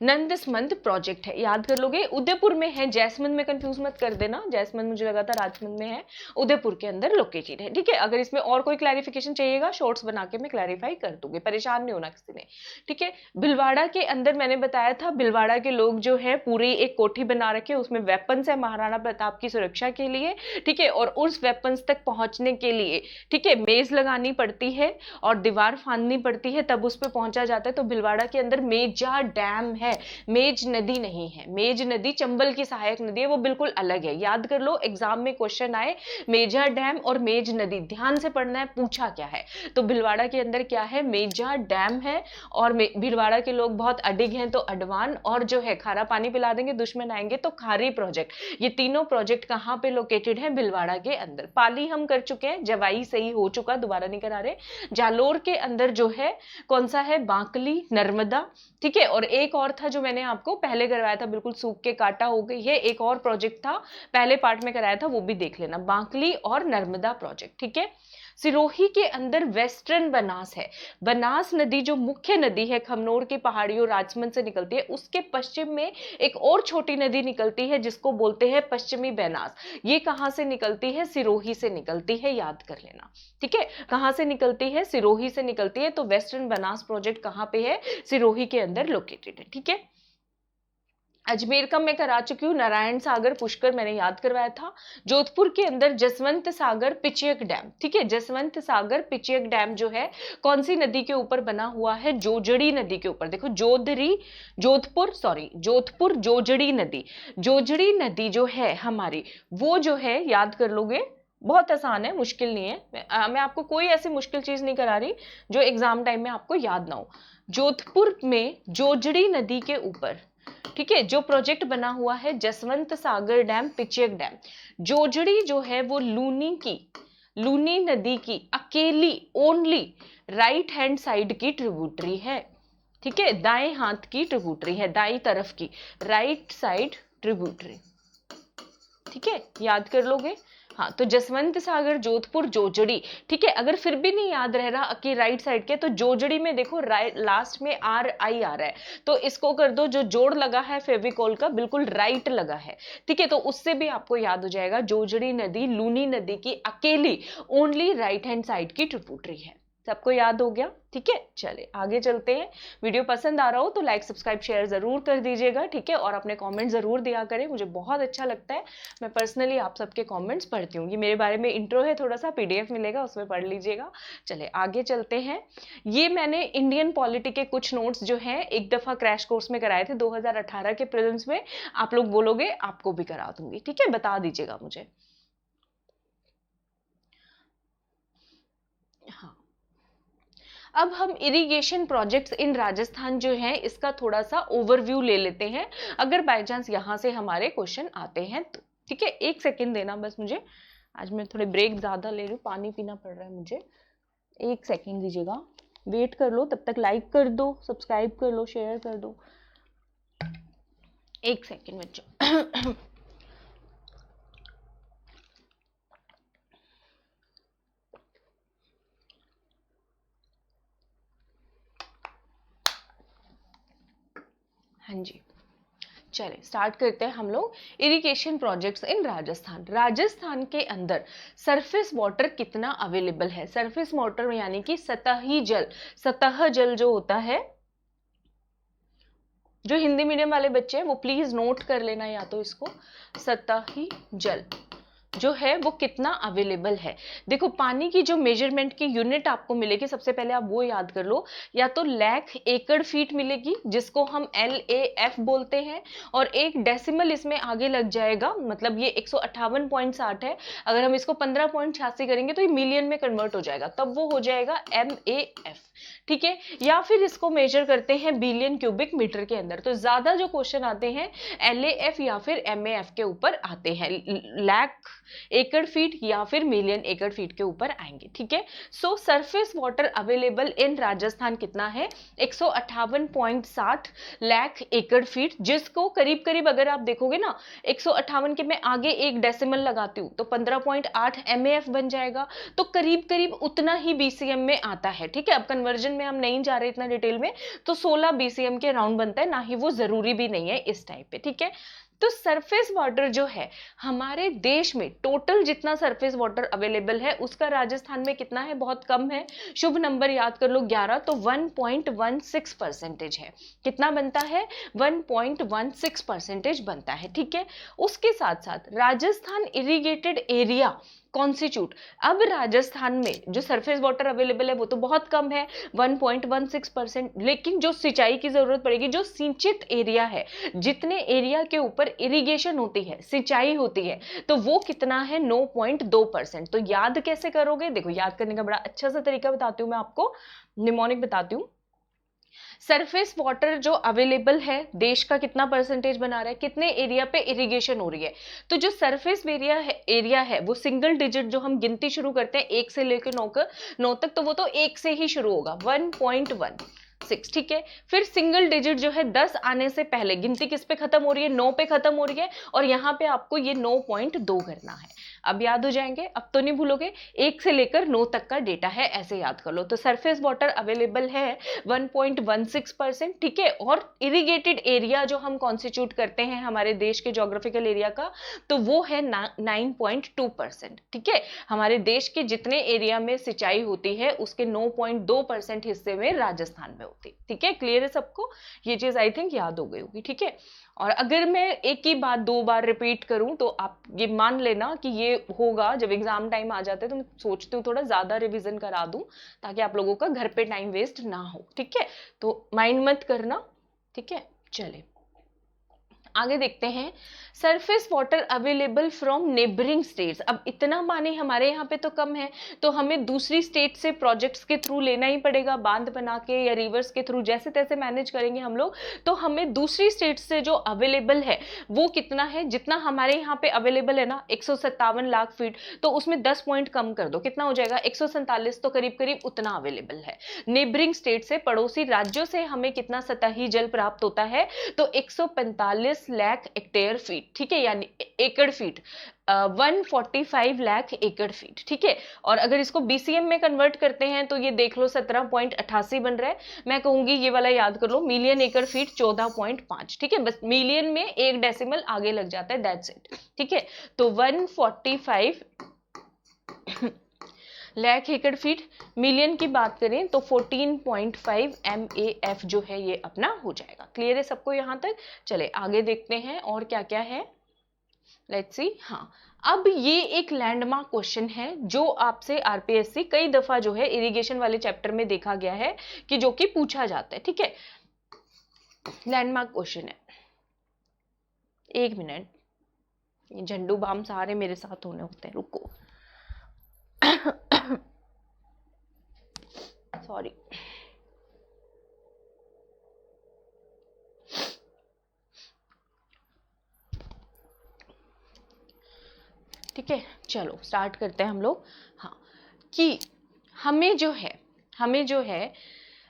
A: नंदसमंद प्रोजेक्ट है, याद कर लोगे। उदयपुर में है, जैसमंद में कंफ्यूज मत कर देना, जैसमंद मुझे लगा था राजसमंद में है, उदयपुर के अंदर लोकेटेड है। ठीक है, अगर इसमें और कोई क्लैरिफिकेशन चाहिएगा शॉर्ट्स बना के मैं क्लैरिफाई कर दूंगी, परेशान नहीं होना किसी ने। ठीक है, भिलवाड़ा के अंदर मैंने बताया था, भिलवाड़ा के लोग जो है पूरी एक कोठी बना रखे, उसमें वेपन्स है महाराणा प्रताप की सुरक्षा के लिए। ठीक है, और उस वेपन्स तक पहुंचने के लिए, ठीक है, मेज लगानी पड़ती है और दीवार फांदनी पड़ती है, तब उस पर पहुंचा जाता है। तो भिलवाड़ा के अंदर मेजा डैम है, मेज नदी नहीं है। मेज नदी चंबल की सहायक नदी है, वो बिल्कुल अलग है, याद कर लो। एग्जाम में क्वेश्चन आए मेजा डैम और मेज नदी, ध्यान से पढ़ना है, पूछा क्या है। तो भिलवाड़ा के अंदर क्या है? मेजा डैम है। और भिलवाड़ा के लोग बहुत अडिग हैं तो अडवान, और जो है खारा पानी पिला देंगे दुश्मन आएंगे तो खारी प्रोजेक्ट। ये तीनों प्रोजेक्ट कहां पे लोकेटेड है? भिलवाड़ा के अंदर। पाली हम कर चुके हैं, जवाई सही हो चुका, दोबारा नहीं करा रहे। जालोर के अंदर जो है कौन सा है? बांकली, नर्मदा। ठीक है, और एक और था जो मैंने आपको पहले करवाया था, बिल्कुल सूख के काटा हो गई है, एक और प्रोजेक्ट था पहले पार्ट में कराया था, वो भी देख लेना, बांकली और नर्मदा प्रोजेक्ट। ठीक है, सिरोही के अंदर वेस्टर्न बनास है। बनास नदी जो मुख्य नदी है खमनोर की पहाड़ियों राजसमंद से निकलती है, उसके पश्चिम में एक और छोटी नदी निकलती है जिसको बोलते हैं पश्चिमी बनास। ये कहां से निकलती है? सिरोही से निकलती है, याद कर लेना। ठीक है, कहां से निकलती है? सिरोही से निकलती है। तो वेस्टर्न बनास प्रोजेक्ट कहां पे है? सिरोही के अंदर लोकेटेड है। ठीक है, अजमेर का मैं करा चुकी हूँ, नारायण सागर पुष्कर मैंने याद करवाया था। जोधपुर के अंदर जसवंत सागर पिचियक डैम। ठीक है, जसवंत सागर पिचियक डैम जो है कौन सी नदी के ऊपर बना हुआ है? जोजड़ी नदी के ऊपर। देखो जोधपुर जोजड़ी नदी, जोजड़ी नदी जो है हमारी, वो जो है याद कर लोगे, बहुत आसान है, मुश्किल नहीं है। मैं आपको कोई ऐसी मुश्किल चीज नहीं करा रही जो एग्जाम टाइम में आपको याद ना हो। जोधपुर में जोजड़ी नदी के ऊपर, ठीक है, जो प्रोजेक्ट बना हुआ है जसवंत सागर डैम, पिचियक डैम। जोजड़ी जो है वो लूनी नदी की अकेली ओनली राइट हैंड साइड की ट्रिब्यूटरी है। ठीक है, दाएं हाथ की ट्रिब्यूटरी है, दाई तरफ की राइट साइड ट्रिब्यूटरी। ठीक है, याद कर लोगे। हाँ, तो जसवंत सागर जोधपुर जोजड़ी। ठीक है, अगर फिर भी नहीं याद रह रहा कि राइट साइड के, तो जोजड़ी में देखो लास्ट में RI आ रहा है, तो इसको कर दो, जो जोड़ लगा है फेविकोल का बिल्कुल राइट लगा है। ठीक है, तो उससे भी आपको याद हो जाएगा, जोजड़ी नदी लूनी नदी की अकेली ओनली राइट हैंड साइड की ट्रिब्यूटरी है। सबको याद हो गया? ठीक है, चले आगे चलते हैं। वीडियो पसंद आ रहा हो तो लाइक सब्सक्राइब शेयर जरूर कर दीजिएगा। ठीक है, और अपने कमेंट जरूर दिया करें, मुझे बहुत अच्छा लगता है, मैं पर्सनली आप सबके कमेंट्स पढ़ती हूँ। ये मेरे बारे में इंट्रो है, थोड़ा सा PDF मिलेगा, उसमें पढ़ लीजिएगा। चले आगे चलते हैं। ये मैंने इंडियन पॉलिटी के कुछ नोट्स जो हैं एक दफा क्रैश कोर्स में कराए थे 2018 के प्रीलिम्स में, आप लोग बोलोगे आपको भी करा दूंगी। ठीक है, बता दीजिएगा मुझे। हाँ, अब हम इरिगेशन प्रोजेक्ट्स इन राजस्थान जो हैं इसका थोड़ा सा ओवरव्यू ले लेते हैं, अगर बाय चांस यहां से हमारे क्वेश्चन आते हैं तो। ठीक है, 1 सेकेंड देना बस मुझे, आज मैं थोड़े ब्रेक ज्यादा ले रही हूँ, पानी पीना पड़ रहा है मुझे। 1 सेकेंड दीजिएगा, वेट कर लो, तब तक लाइक कर दो, सब्सक्राइब कर लो, शेयर कर दो। 1 सेकेंड बच्चों। हाँ जी, चले स्टार्ट करते हैं हम लोग। Irrigation projects in Rajasthan. Rajasthan के अंदर सरफेस वाटर कितना अवेलेबल है? सरफेस वाटर यानी कि सतही जल, सतह जल जो होता है, जो हिंदी मीडियम वाले बच्चे हैं वो प्लीज नोट कर लेना, या तो इसको सतही जल, जो है वो कितना अवेलेबल है। देखो पानी की जो मेजरमेंट की यूनिट आपको मिलेगी, सबसे पहले आप वो याद कर लो, या तो लाख एकड़ फीट मिलेगी जिसको हम LAF बोलते हैं, और एक डेसिमल इसमें आगे लग जाएगा, मतलब ये 158.60 है, अगर हम इसको 15.86 करेंगे तो ये मिलियन में कन्वर्ट हो जाएगा, तब वो हो जाएगा MAF। ठीक है, या फिर इसको मेजर करते हैं बिलियन क्यूबिक मीटर के अंदर। तो ज्यादा जो क्वेश्चन आते हैं LAF या फिर MAF के ऊपर आते हैं, लाख एकड़ फीट या फिर मिलियन एकड़ फीट के ऊपर आएंगे। ठीक है, सो surface water available in Rajasthan कितना है, 158.60 लाख एकड़ फीट, जिसको करीब करीब अगर आप देखोगे ना 158 के मैं आगे एक डेसिमल लगाती हूँ तो 15.8 MAF बन जाएगा, तो करीब करीब उतना ही BCM में आता है। ठीक है, अब कन्वर्जन में हम नहीं जा रहे इतना डिटेल में, तो 16 BCM के राउंड बनता है, ना ही वो जरूरी भी नहीं है इस टाइप पे। ठीक है, तो सरफेस वाटर जो है हमारे देश में टोटल जितना सरफेस वाटर अवेलेबल है उसका राजस्थान में कितना है, बहुत कम है। शुभ नंबर याद कर लो 11, तो 1.16% है। कितना बनता है, 1.16% बनता है। ठीक है, उसके साथ साथ राजस्थान इरिगेटेड एरिया कॉन्स्टिट्यूट, अब राजस्थान में जो सरफेस वाटर अवेलेबल है वो तो बहुत कम है 1.16%, लेकिन जो सिंचाई की जरूरत पड़ेगी, जो सिंचित एरिया है, जितने एरिया के ऊपर इरिगेशन होती है, सिंचाई होती है, तो वो कितना है 9.2%। तो याद कैसे करोगे, देखो याद करने का बड़ा अच्छा सा तरीका बताती हूँ मैं आपको, निमोनिक बताती हूँ। सरफेस वाटर जो अवेलेबल है देश का कितना परसेंटेज बना रहा है, कितने एरिया पे इरिगेशन हो रही है, तो जो सरफेस एरिया है वो सिंगल डिजिट जो हम गिनती शुरू करते हैं 1 से लेकर 9 तक, तो वो तो 1 से ही शुरू होगा 1.16। ठीक है, फिर सिंगल डिजिट जो है 10 आने से पहले गिनती किस पे खत्म हो रही है, 9 पे खत्म हो रही है, और यहाँ पे आपको ये 9.2 करना है। अब याद हो जाएंगे, अब तो नहीं भूलोगे, 1 से लेकर 9 तक का डेटा है, ऐसे याद कर लो। तो सरफेस वाटर अवेलेबल है 1.16%। ठीक है, और इरिगेटेड एरिया जो हम कॉन्स्टिट्यूट करते हैं हमारे देश के ज्योग्राफिकल एरिया का, तो वो है 9.2%। ठीक है, हमारे देश के जितने एरिया में सिंचाई होती है उसके 9.2% हिस्से में राजस्थान में होती है। ठीक है, क्लियर है सबको, ये चीज आई थिंक याद हो गई होगी। ठीक है, और अगर मैं एक ही बात 2 बार रिपीट करूं तो आप ये मान लेना कि ये होगा जब एग्जाम टाइम आ जाता है, तो मैं सोचती हूँ थोड़ा ज्यादा रिवीजन करा दूं ताकि आप लोगों का घर पे टाइम वेस्ट ना हो। ठीक है, तो माइंड मत करना। ठीक है, चले आगे देखते हैं, surface water available from neighbouring states. अब इतना पानी हमारे यहाँ पे तो कम है, तो हमें दूसरी स्टेट से प्रोजेक्ट्स के थ्रू लेना ही पड़ेगा, बांध बना के या रिवर्स के थ्रू जैसे तैसे मैनेज करेंगे हम लोग। तो हमें दूसरी स्टेट से जो अवेलेबल है वो कितना है, जितना हमारे यहाँ पे अवेलेबल है ना 157 लाख फीट, तो उसमें 10 पॉइंट कम कर दो, कितना हो जाएगा 147, तो करीब करीब उतना अवेलेबल है। नेबरिंग स्टेट से, पड़ोसी राज्यों से हमें कितना सतही जल प्राप्त होता है, तो 145 लाख हेक्टेयर फीट। ठीक है, यानी एकड़ फीट, 145 लाख एकड़ फीट। ठीक है, और अगर इसको BCM में कन्वर्ट करते हैं तो ये देख लो 17.88 बन रहा है। मैं कहूंगी ये वाला याद कर लो, मिलियन एकड़ फीट 14.5। ठीक है, बस मिलियन में एक डेसिमल आगे लग जाता है, दैट्स इट। ठीक है, तो 145 लाख एकड़ फीट, मिलियन की बात करें तो 14.5 MAF जो है ये अपना हो जाएगा। क्लियर है सबको यहाँ तक? चले आगे देखते हैं और क्या क्या है, लेट्स सी। हाँ, अब ये एक लैंडमार्क क्वेश्चन है जो आपसे RPSC कई दफा जो है इरिगेशन वाले चैप्टर में देखा गया है कि जो कि पूछा जाता है। ठीक है, लैंडमार्क क्वेश्चन है, 1 मिनट, ये झंडू बाम सारे मेरे साथ होने होते हैं, रुको सॉरी। ठीक है, चलो स्टार्ट करते हैं हम लोग। हाँ, कि हमें जो है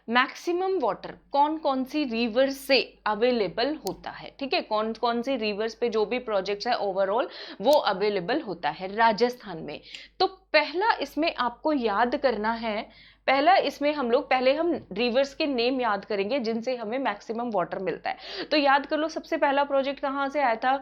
A: मैक्सिमम वाटर कौन कौन सी रिवर्स से अवेलेबल होता है। ठीक है, कौन कौन सी रिवर्स पे जो भी प्रोजेक्ट्स है ओवरऑल वो अवेलेबल होता है राजस्थान में। तो पहला इसमें आपको याद करना है, पहला इसमें हम लोग पहले हम रिवर्स के नेम याद करेंगे जिनसे हमें मैक्सिमम वाटर मिलता है। तो याद कर लो, सबसे पहला प्रोजेक्ट कहाँ से आया था,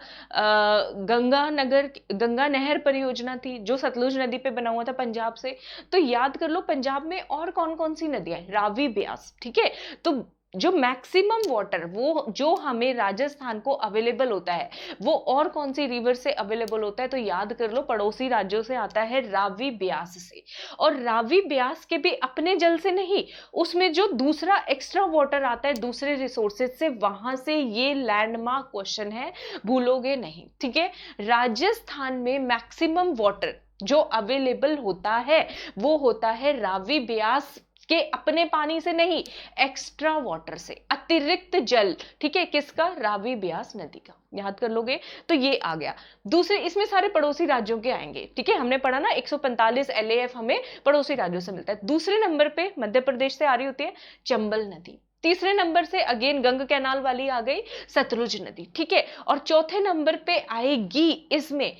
A: गंगा नहर परियोजना थी जो सतलुज नदी पे बना हुआ था पंजाब से। तो याद कर लो पंजाब में और कौन कौन सी नदियां हैं, रावी ब्यास। ठीक है, तो जो मैक्सिमम वाटर वो जो हमें राजस्थान को अवेलेबल होता है वो और कौन सी रिवर से अवेलेबल होता है, तो याद कर लो पड़ोसी राज्यों से आता है, रावी ब्यास से। और रावी ब्यास के भी अपने जल से नहीं, उसमें जो दूसरा एक्स्ट्रा वाटर आता है दूसरे रिसोर्सेज से, वहां से। ये लैंडमार्क क्वेश्चन है, भूलोगे नहीं, ठीक है। राजस्थान में मैक्सिमम वाटर जो अवेलेबल होता है वो होता है रावी ब्यास के अपने पानी से नहीं, एक्स्ट्रा वाटर से, अतिरिक्त जल, ठीक है, किसका, रावी ब्यास नदी का। याद कर लोगे तो ये आ गया। दूसरे इसमें सारे पड़ोसी राज्यों के आएंगे, ठीक है, हमने पढ़ा ना 145 LAF हमें पड़ोसी राज्यों से मिलता है। दूसरे नंबर पे मध्य प्रदेश से आ रही होती है चंबल नदी। तीसरे नंबर से अगेन गंग कैनाल वाली आ गई सतलुज नदी, ठीक है। और चौथे नंबर पे आएगी इसमें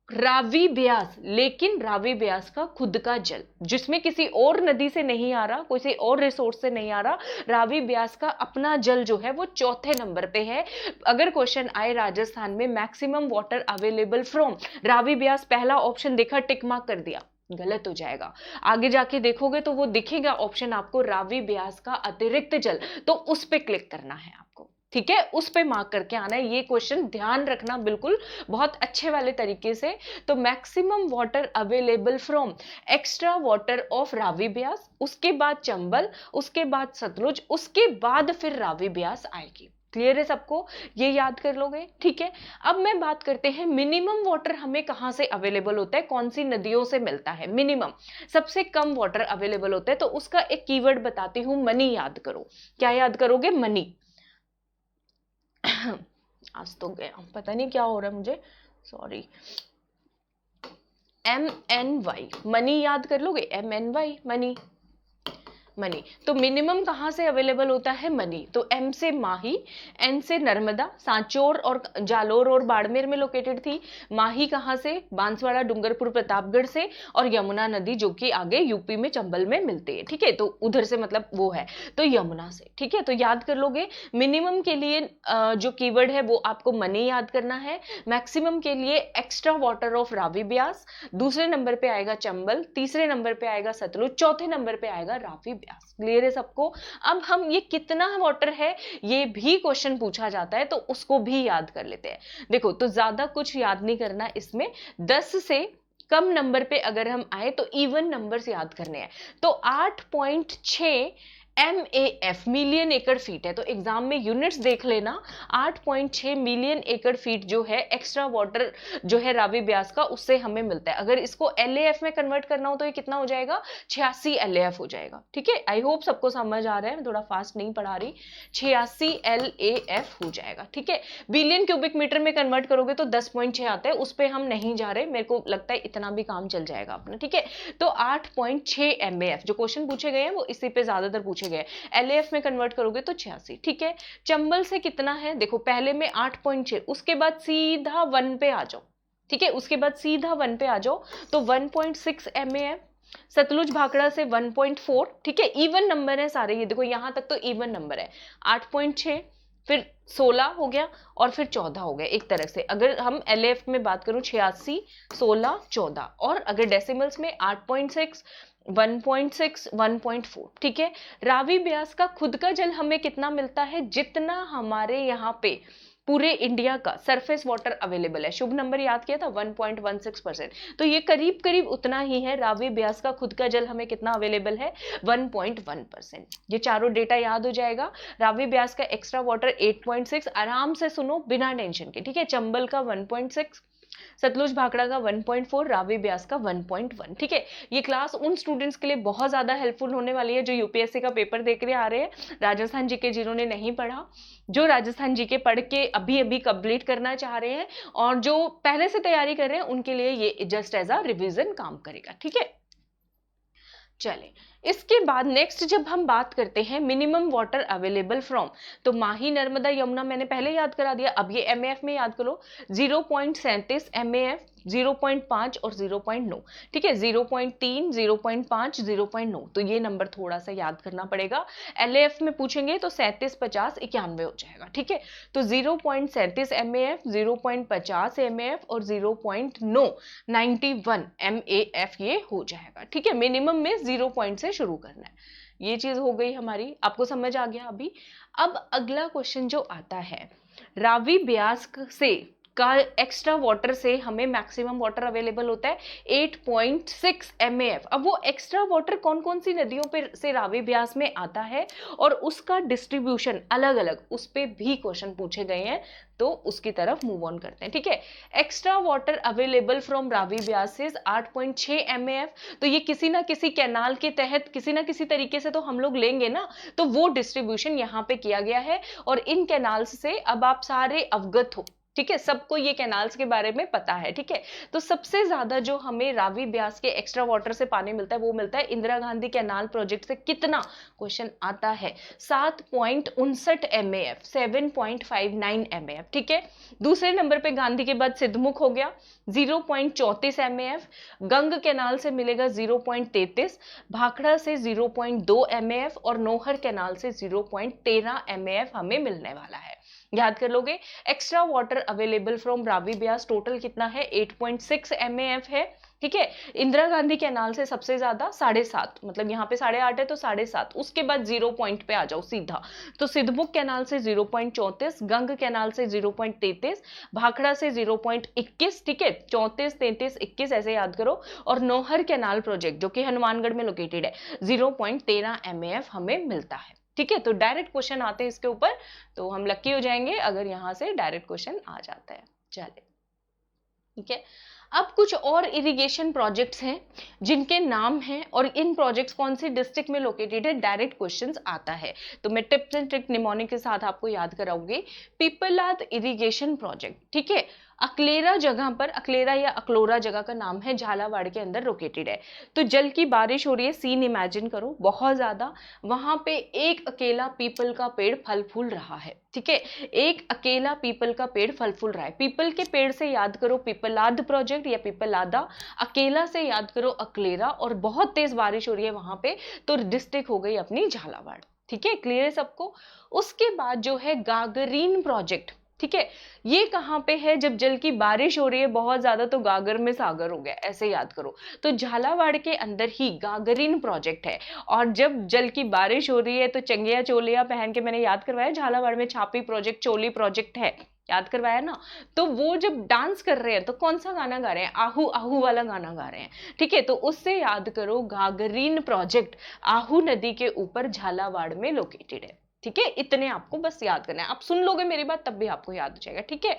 A: रावी ब्यास, लेकिन रावी ब्यास का खुद का जल, जिसमें किसी और नदी से नहीं आ रहा, किसी और रिसोर्स से नहीं आ रहा, रावी ब्यास का अपना जल जो है वो चौथे नंबर पे है। अगर क्वेश्चन आए राजस्थान में maximum water available from Ravi Beas, पहला ऑप्शन देखा, टिक मार्क कर दिया, गलत हो जाएगा। आगे जाके देखोगे तो वो दिखेगा ऑप्शन आपको, रावी ब्यास का अतिरिक्त जल, तो उस पे क्लिक करना है आपको, ठीक है, उस पे मार्क करके आना है। ये क्वेश्चन ध्यान रखना बिल्कुल बहुत अच्छे वाले तरीके से। तो maximum water available from extra water of Ravi Beas, उसके बाद चंबल, उसके बाद सतलुज, उसके बाद फिर रावी ब्यास आएगी। क्लियर है सबको, ये याद कर लोगे, ठीक है। अब मैं बात करते हैं मिनिमम वाटर हमें कहां से अवेलेबल होता है, कौन सी नदियों से मिलता है मिनिमम, सबसे कम वाटर अवेलेबल होता है। तो उसका एक कीवर्ड बताती हूं, मनी याद करो। क्या याद करोगे, मनी। आज तो गया, पता नहीं क्या हो रहा है मुझे, सॉरी। MNY, मनी याद कर लोगे, MNY मनी, मनी। तो मिनिमम कहां से अवेलेबल होता है, मनी। तो M से माही, N से नर्मदा, सांचौर और जालोर और बाड़मेर में लोकेटेड थी। माही कहां से, बांसवाड़ा, डूंगरपुर, प्रतापगढ़ से, और यमुना नदी जो कि आगे यूपी में चंबल में मिलती है, ठीक है, तो उधर से मतलब वो है, तो यमुना से, ठीक है। तो याद कर लोगे, मिनिमम के लिए जो कीवर्ड है वो आपको मनी याद करना है, मैक्सिमम के लिए extra water of Ravi Beas, दूसरे नंबर पे आएगा चंबल, तीसरे नंबर पे आएगा सतलुज, चौथे नंबर पे आएगा रावी ब्यास। क्लियर है सबको। अब हम ये कितना वाटर है ये भी क्वेश्चन पूछा जाता है, तो उसको भी याद कर लेते हैं। देखो, तो ज्यादा कुछ याद नहीं करना इसमें, 10 से कम नंबर पे अगर हम आए तो इवन नंबर्स याद करने हैं। तो 8.6 MAF मिलियन एकड़ फीट है, तो एग्जाम में यूनिट्स देख लेना। 8.6 मिलियन एकड़ फीट जो है एक्स्ट्रा वाटर जो है रावी ब्यास का, उससे हमें मिलता है। अगर इसको LAF में कन्वर्ट करना हो तो ये कितना हो जाएगा, 86 LAF हो जाएगा, ठीक है। आई होप सबको समझ आ रहा है, मैं थोड़ा फास्ट नहीं पढ़ा रही, 86 LAF हो जाएगा, ठीक है। बिलियन क्यूबिक मीटर में कन्वर्ट करोगे तो 10.6 आता है, उस पर हम नहीं जा रहे, मेरे को लगता है इतना भी काम चल जाएगा अपना, ठीक है। तो 8.6 MAF जो क्वेश्चन पूछे गए हैं वो इसी पे ज्यादातर पूछे गए। LAF में कन्वर्ट करोगे तो 86, ठीक है। चंबल से कितना है, देखो पहले में 8.6, उसके बाद सीधा 1 पे आ जाओ, ठीक है, उसके बाद सीधा 1 पे आ जाओ, तो 1.6 MAF। सतलुज भाखड़ा से 1.4, ठीक है, इवन नंबर है सारे, ये देखो यहां तक तो इवन नंबर है। 8.6, फिर 16 हो गया, और फिर 14 हो गया। एक तरह से अगर हम LAF में बात करूं, 86, 16, 14, और अगर डेसिमल्स में 8.6, 1.6, 1.4, ठीक है। रावी ब्यास का खुद का जल हमें कितना मिलता है, जितना हमारे यहाँ पे पूरे इंडिया का सरफेस वाटर अवेलेबल है। शुभ नंबर याद किया था, 1.16%, तो ये करीब करीब उतना ही है। रावी ब्यास का खुद का जल हमें कितना अवेलेबल है, 1.1%। ये चारों डेटा याद हो जाएगा। रावी ब्यास का एक्स्ट्रा वाटर 8.6, आराम से सुनो बिना टेंशन के, ठीक है। चंबल का 1.6, सतलुज भाखड़ा का 1.4, रावी ब्यास का 1.1, ठीक है। ये क्लास उन स्टूडेंट्स के लिए बहुत ज्यादा हेल्पफुल होने वाली है जो यूपीएससी का पेपर देख रहे आ रहे हैं, राजस्थान जीके जिन्होंने नहीं पढ़ा, जो राजस्थान जीके पढ़ के अभी अभी कंप्लीट करना चाह रहे हैं, और जो पहले से तैयारी कर रहे हैं उनके लिए ये जस्ट एज अ रिविजन काम करेगा, ठीक है। चले, इसके बाद नेक्स्ट जब हम बात करते हैं मिनिमम वाटर अवेलेबल फ्रॉम, तो माही, नर्मदा, यमुना मैंने पहले याद करा दिया, अब ये MAF में याद करो। 0.37 MAF 0.5 और 0.9, ठीक है, 0.3, 0.5, 0.9, तो ये नंबर थोड़ा सा याद करना पड़ेगा। LAF में पूछेंगे तो 37, 50, 91 हो जाएगा, ठीक है। तो 0.37 MAF, 0.50 MAF और 0.9 91 MAF ये हो जाएगा, ठीक है। मिनिमम में 0 पॉइंट से शुरू करना है। ये चीज हो गई हमारी, आपको समझ आ गया अभी। अब अगला क्वेश्चन जो आता है, रावी ब्यास से का एक्स्ट्रा वाटर से हमें मैक्सिमम वाटर अवेलेबल होता है 8.6 MAF। अब वो एक्स्ट्रा वाटर कौन कौन सी नदियों पे से रावी ब्यास में आता है और उसका डिस्ट्रीब्यूशन अलग अलग, उस पे भी क्वेश्चन पूछे गए हैं, तो उसकी तरफ मूव ऑन करते हैं, ठीक है। Extra water available from Ravi Beas is 8.6 MAF। तो ये किसी ना किसी कैनाल के तहत किसी ना किसी तरीके से तो हम लोग लेंगे ना, तो वो डिस्ट्रीब्यूशन यहाँ पे किया गया है। और इन कैनाल्स से अब आप सारे अवगत हो, ठीक है, सबको ये कैनाल्स के बारे में पता है, ठीक है। तो सबसे ज्यादा जो हमें रावी ब्यास के एक्स्ट्रा वाटर से पानी मिलता है वो मिलता है इंदिरा गांधी कैनाल प्रोजेक्ट से। कितना, क्वेश्चन आता है 7.59 MAF, 7.59 MAF, ठीक है। दूसरे नंबर पे गांधी के बाद सिद्धमुख हो गया 0.34 MAF, गंग कैनाल से मिलेगा 0.33, भाखड़ा से 0.2 MAF और नौहर कैनाल से 0.13 MAF हमें मिलने वाला है। याद कर लोगे। Extra water available from Ravi Beas total कितना है, 8.6 MAF है, ठीक है। इंदिरा गांधी कैनाल से सबसे ज्यादा 7.5, मतलब यहाँ पे 8.5 है तो 7.5, उसके बाद 0 पॉइंट पे आ जाओ सीधा, तो सिद्धमुख कैनाल से 0.34, गंग कैनाल से 0.33, भाखड़ा से 0.21, ठीक है, 34, 33, 21 ऐसे याद करो। और नौहर कैनाल प्रोजेक्ट जो कि हनुमानगढ़ में लोकेटेड है 0.13 MAF हमें मिलता है, ठीक है। तो डायरेक्ट क्वेश्चन आते हैं इसके ऊपर, तो हम लकी हो जाएंगे अगर यहां से डायरेक्ट क्वेश्चन आ जाता है। चले, ठीक है। अब कुछ और इरिगेशन प्रोजेक्ट्स हैं जिनके नाम हैं और इन प्रोजेक्ट्स कौन सी डिस्ट्रिक्ट में लोकेटेड है, डायरेक्ट क्वेश्चंस आता है। तो मैं टिप्स एंड ट्रिक निमोनिक के साथ आपको याद कराऊंगी। पिपलाद इरिगेशन प्रोजेक्ट, ठीक है, अकलेरा जगह पर, अकलेरा या अकलोरा जगह का नाम है, झालावाड़ के अंदर लोकेटेड है। तो जल की बारिश हो रही है, सीन इमेजिन करो बहुत ज्यादा, वहां पे एक अकेला पीपल का पेड़ फल फूल रहा है, ठीक है, एक अकेला पीपल का पेड़ फल फूल रहा है। पीपल के पेड़ से याद करो पिपलाद प्रोजेक्ट या पिपलादा, अकेला से याद करो अकलेरा, और बहुत तेज बारिश हो रही है वहां पे, तो डिस्ट्रिक्ट हो गई अपनी झालावाड़, ठीक है, क्लियर है सबको। उसके बाद जो है गागरीन प्रोजेक्ट, ठीक है, ये कहां पे है, जब जल की बारिश हो रही है बहुत ज्यादा तो गागर में सागर हो गया, ऐसे याद करो। तो झालावाड़ के अंदर ही गागरीन प्रोजेक्ट है, और जब जल की बारिश हो रही है तो चंगिया चोलिया पहन के, मैंने याद करवाया झालावाड़ में छापी प्रोजेक्ट, चोली प्रोजेक्ट है, याद करवाया ना। तो वो जब डांस कर रहे हैं तो कौन सा गाना गा रहे हैं, आहू आहू वाला गाना गा रहे हैं, ठीक है। तो उससे याद करो गागरीन प्रोजेक्ट आहू नदी के ऊपर झालावाड़ में लोकेटेड है, ठीक है। इतने आपको बस याद करना है, आप सुन लोगे मेरी बात तब भी आपको याद हो जाएगा, ठीक है।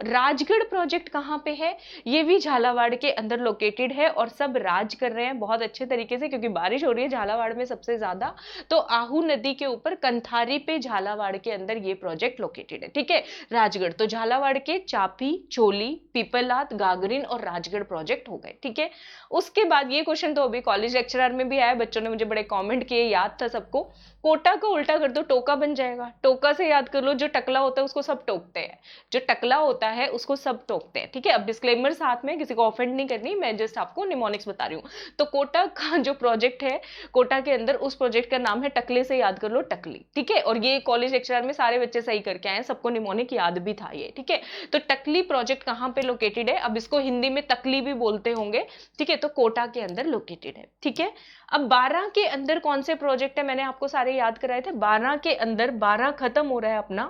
A: राजगढ़ प्रोजेक्ट कहां पे है, ये भी झालावाड़ के अंदर लोकेटेड है, और सब राज कर रहे हैं बहुत अच्छे तरीके से क्योंकि बारिश हो रही है झालावाड़ में सबसे ज्यादा। तो आहू नदी के ऊपर कंथारी पे झालावाड़ के अंदर ये प्रोजेक्ट लोकेटेड है, ठीक है। राजगढ़, तो झालावाड़ के चापी, चोली, पीपलाद, गागरीन और राजगढ़ प्रोजेक्ट हो गए, ठीक है। उसके बाद ये क्वेश्चन तो अभी कॉलेज लेक्चरर में भी आया, बच्चों ने मुझे बड़े कॉमेंट किए, याद था सबको। कोटा को उल्टा कर दो, टोका बन जाएगा। टोका से याद कर लो, जो टकला होता है उसको सब टोकते हैं, जो टकला होता है उसको सब टोकते हैं, ठीक है। अब डिस्क्लेमर साथ में, किसी को ऑफेंड नहीं करनी, मैं जस्ट आपको निमोनिक्स बता रही हूँ। तो कोटा का जो प्रोजेक्ट है, कोटा के अंदर उस प्रोजेक्ट का नाम है, टकले से याद कर लो टकली, ठीक है। और ये कॉलेज लेक्चरर में सारे बच्चे सही करके आए, सबको निमोनिक याद भी था ये, ठीक है। तो टकली प्रोजेक्ट कहाँ पे लोकेटेड है, अब इसको हिंदी में तकली भी बोलते होंगे, ठीक है। तो कोटा के अंदर लोकेटेड है, ठीक है। अब 12 के अंदर कौन से प्रोजेक्ट है, मैंने आपको सारे याद कराए थे। 12 के अंदर 12 खत्म हो रहा है अपना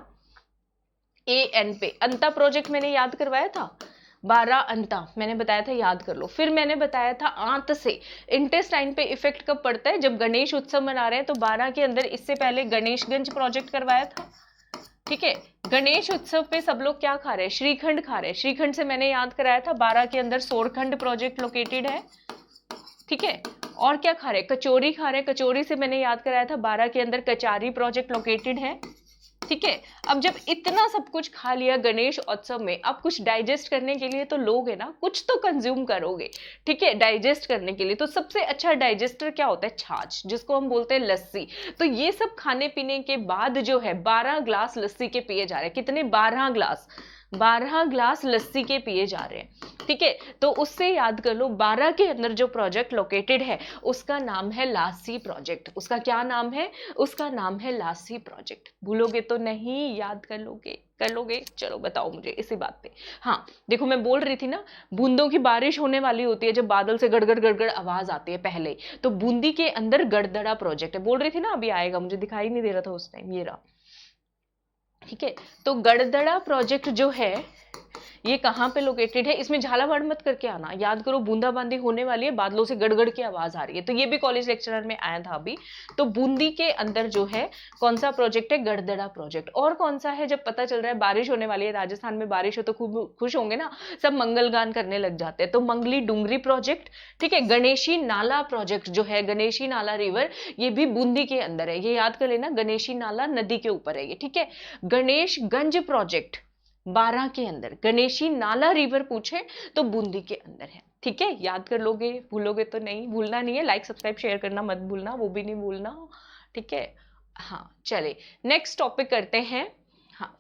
A: AN पे, अंता प्रोजेक्ट मैंने याद करवाया था, 12 अंता मैंने बताया था, याद कर लो। फिर मैंने बताया था आंत से इंटेस्टाइन पे इफेक्ट कब पड़ता है, जब गणेश उत्सव मना रहे हैं। तो 12 के अंदर इससे पहले गणेशगंज प्रोजेक्ट करवाया था, ठीक है। गणेश उत्सव पे सब लोग क्या खा रहे हैं, श्रीखंड खा रहे हैं, श्रीखंड से मैंने याद कराया था। 12 के अंदर सोरखंड प्रोजेक्ट लोकेटेड है, ठीक है। और क्या खा रहे हैं, कचौरी खा रहे हैं, कचौरी से मैंने याद कराया था 12 के अंदर कचारी प्रोजेक्ट लोकेटेड है, ठीक है। अब जब इतना सब कुछ खा लिया गणेश उत्सव में, अब कुछ डाइजेस्ट करने के लिए तो लोग है ना, कुछ तो कंज्यूम करोगे, ठीक है, डाइजेस्ट करने के लिए। तो सबसे अच्छा डाइजेस्टर क्या होता है, छाछ, जिसको हम बोलते हैं लस्सी। तो ये सब खाने पीने के बाद जो है 12 ग्लास लस्सी के पिए जा रहे हैं, कितने, 12 ग्लास, 12 ग्लास लस्सी के पिए जा रहे हैं, ठीक है। तो उससे याद कर लो 12 के अंदर जो प्रोजेक्ट लोकेटेड है उसका नाम है लासी प्रोजेक्ट। उसका क्या नाम है? उसका नाम है लासी प्रोजेक्ट। भूलोगे तो नहीं, याद कर लोगे? चलो बताओ मुझे इसी बात पे। हाँ देखो, मैं बोल रही थी ना, बूंदों की बारिश होने वाली होती है जब बादल से गड़गड़ गड़गड़ आवाज आती है पहले, तो बूंदी के अंदर गड़दड़ा प्रोजेक्ट है। बोल रही थी ना, अभी आएगा, मुझे दिखाई नहीं दे रहा था उस टाइम, ये रहा, ठीक है। तो गड़दड़ा प्रोजेक्ट जो है ये कहाँ पे लोकेटेड है? इसमें झालावाड़ मत करके आना, याद करो बूंदाबांदी होने वाली है, बादलों से गड़गड़ की आवाज आ रही है, तो ये भी कॉलेज लेक्चरर में आया था अभी। तो बूंदी के अंदर जो है कौन सा प्रोजेक्ट है? गड़दड़ा प्रोजेक्ट। और कौन सा है? जब पता चल रहा है बारिश होने वाली है, राजस्थान में बारिश हो तो खूब खुश होंगे ना, सब मंगल गान करने लग जाते हैं। तो मंगली डूंगरी प्रोजेक्ट, ठीक है। गणेशी नाला प्रोजेक्ट जो है, गणेशी नाला रिवर, ये भी बूंदी के अंदर है, ये याद कर लेना, गणेशी नाला नदी के ऊपर है ये, ठीक है। गणेशगंज प्रोजेक्ट 12 के अंदर, गणेशी नाला रिवर पूछे तो बूंदी के अंदर है, ठीक है। याद कर लोगे? भूलोगे तो नहीं, भूलना नहीं है, लाइक सब्सक्राइब शेयर करना मत भूलना, वो भी नहीं भूलना, ठीक है। हाँ चले नेक्स्ट टॉपिक करते हैं। हाँ,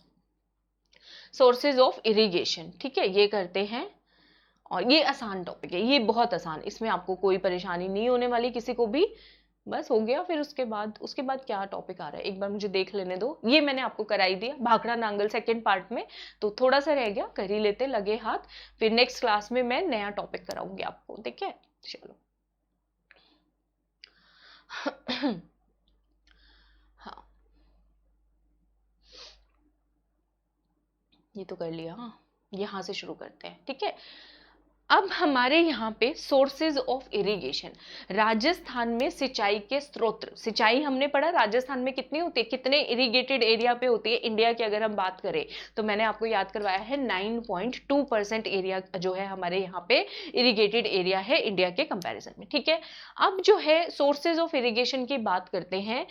A: सोर्सेज ऑफ इरिगेशन, ठीक है, ये करते हैं। और ये आसान टॉपिक है, ये बहुत आसान, इसमें आपको कोई परेशानी नहीं होने वाली किसी को भी। बस हो गया। फिर उसके बाद क्या टॉपिक आ रहा है एक बार मुझे देख लेने दो। ये मैंने आपको कराई दिया भाखड़ा नांगल सेकंड पार्ट में, तो थोड़ा सा रह गया, कर ही लेते लगे हाथ। फिर नेक्स्ट क्लास में मैं नया टॉपिक कराऊंगी आपको, ठीक है। चलो हाँ ये तो कर लिया। हाँ यहाँ से शुरू करते हैं, ठीक है। अब हमारे यहाँ पे सोर्सेज ऑफ इरिगेशन, राजस्थान में सिंचाई के स्रोत। सिंचाई हमने पढ़ा राजस्थान में कितनी होती है, कितने इरिगेटेड एरिया पे होती है। इंडिया की अगर हम बात करें तो मैंने आपको याद करवाया है 9.2% एरिया जो है हमारे यहाँ पे इरिगेटेड एरिया है इंडिया के कंपैरिजन में, ठीक है। अब जो है सोर्सेज ऑफ इरिगेशन की बात करते हैं।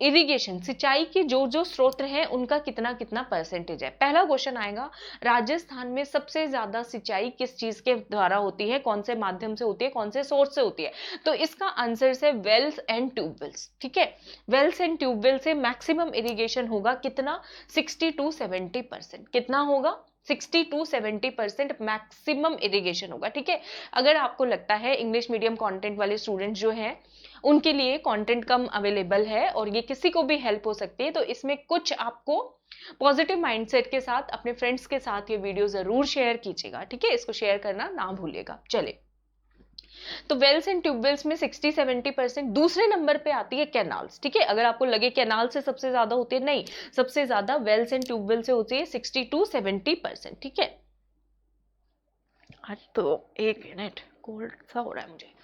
A: इरिगेशन सिंचाई के जो जो स्रोत हैं उनका कितना कितना परसेंटेज है। पहला क्वेश्चन आएगा, राजस्थान में सबसे ज्यादा सिंचाई किस चीज के द्वारा होती है, कौन से माध्यम से होती है, कौन से सोर्स से होती है? तो इसका आंसर है वेल्स एंड ट्यूबवेल्स, ठीक है। वेल्स एंड ट्यूबवेल से मैक्सिमम इरिगेशन होगा कितना? 60 to 70%। कितना होगा? 60 to 70% मैक्सिमम इरिगेशन होगा, ठीक है। अगर आपको लगता है इंग्लिश मीडियम कंटेंट वाले स्टूडेंट जो हैं उनके लिए कंटेंट कम अवेलेबल है और ये किसी को भी हेल्प हो सकती है, तो इसमें कुछ आपको पॉजिटिव माइंडसेट के साथ अपने फ्रेंड्स के साथ ये वीडियो जरूर शेयर कीजिएगा, ठीक है। इसको शेयर करना ना भूलिएगा। चले, तो वेल्स एंड ट्यूबवेल्स में 60-70%। दूसरे नंबर पे आती है कैनाल्स, ठीक है। अगर आपको लगे कैनाल से सबसे ज्यादा होती है, नहीं, सबसे ज्यादा वेल्स एंड ट्यूबवेल से होती है 60 to 70%, ठीक है। आज तो एक मिनट कोल्ड सा हो रहा है मुझे।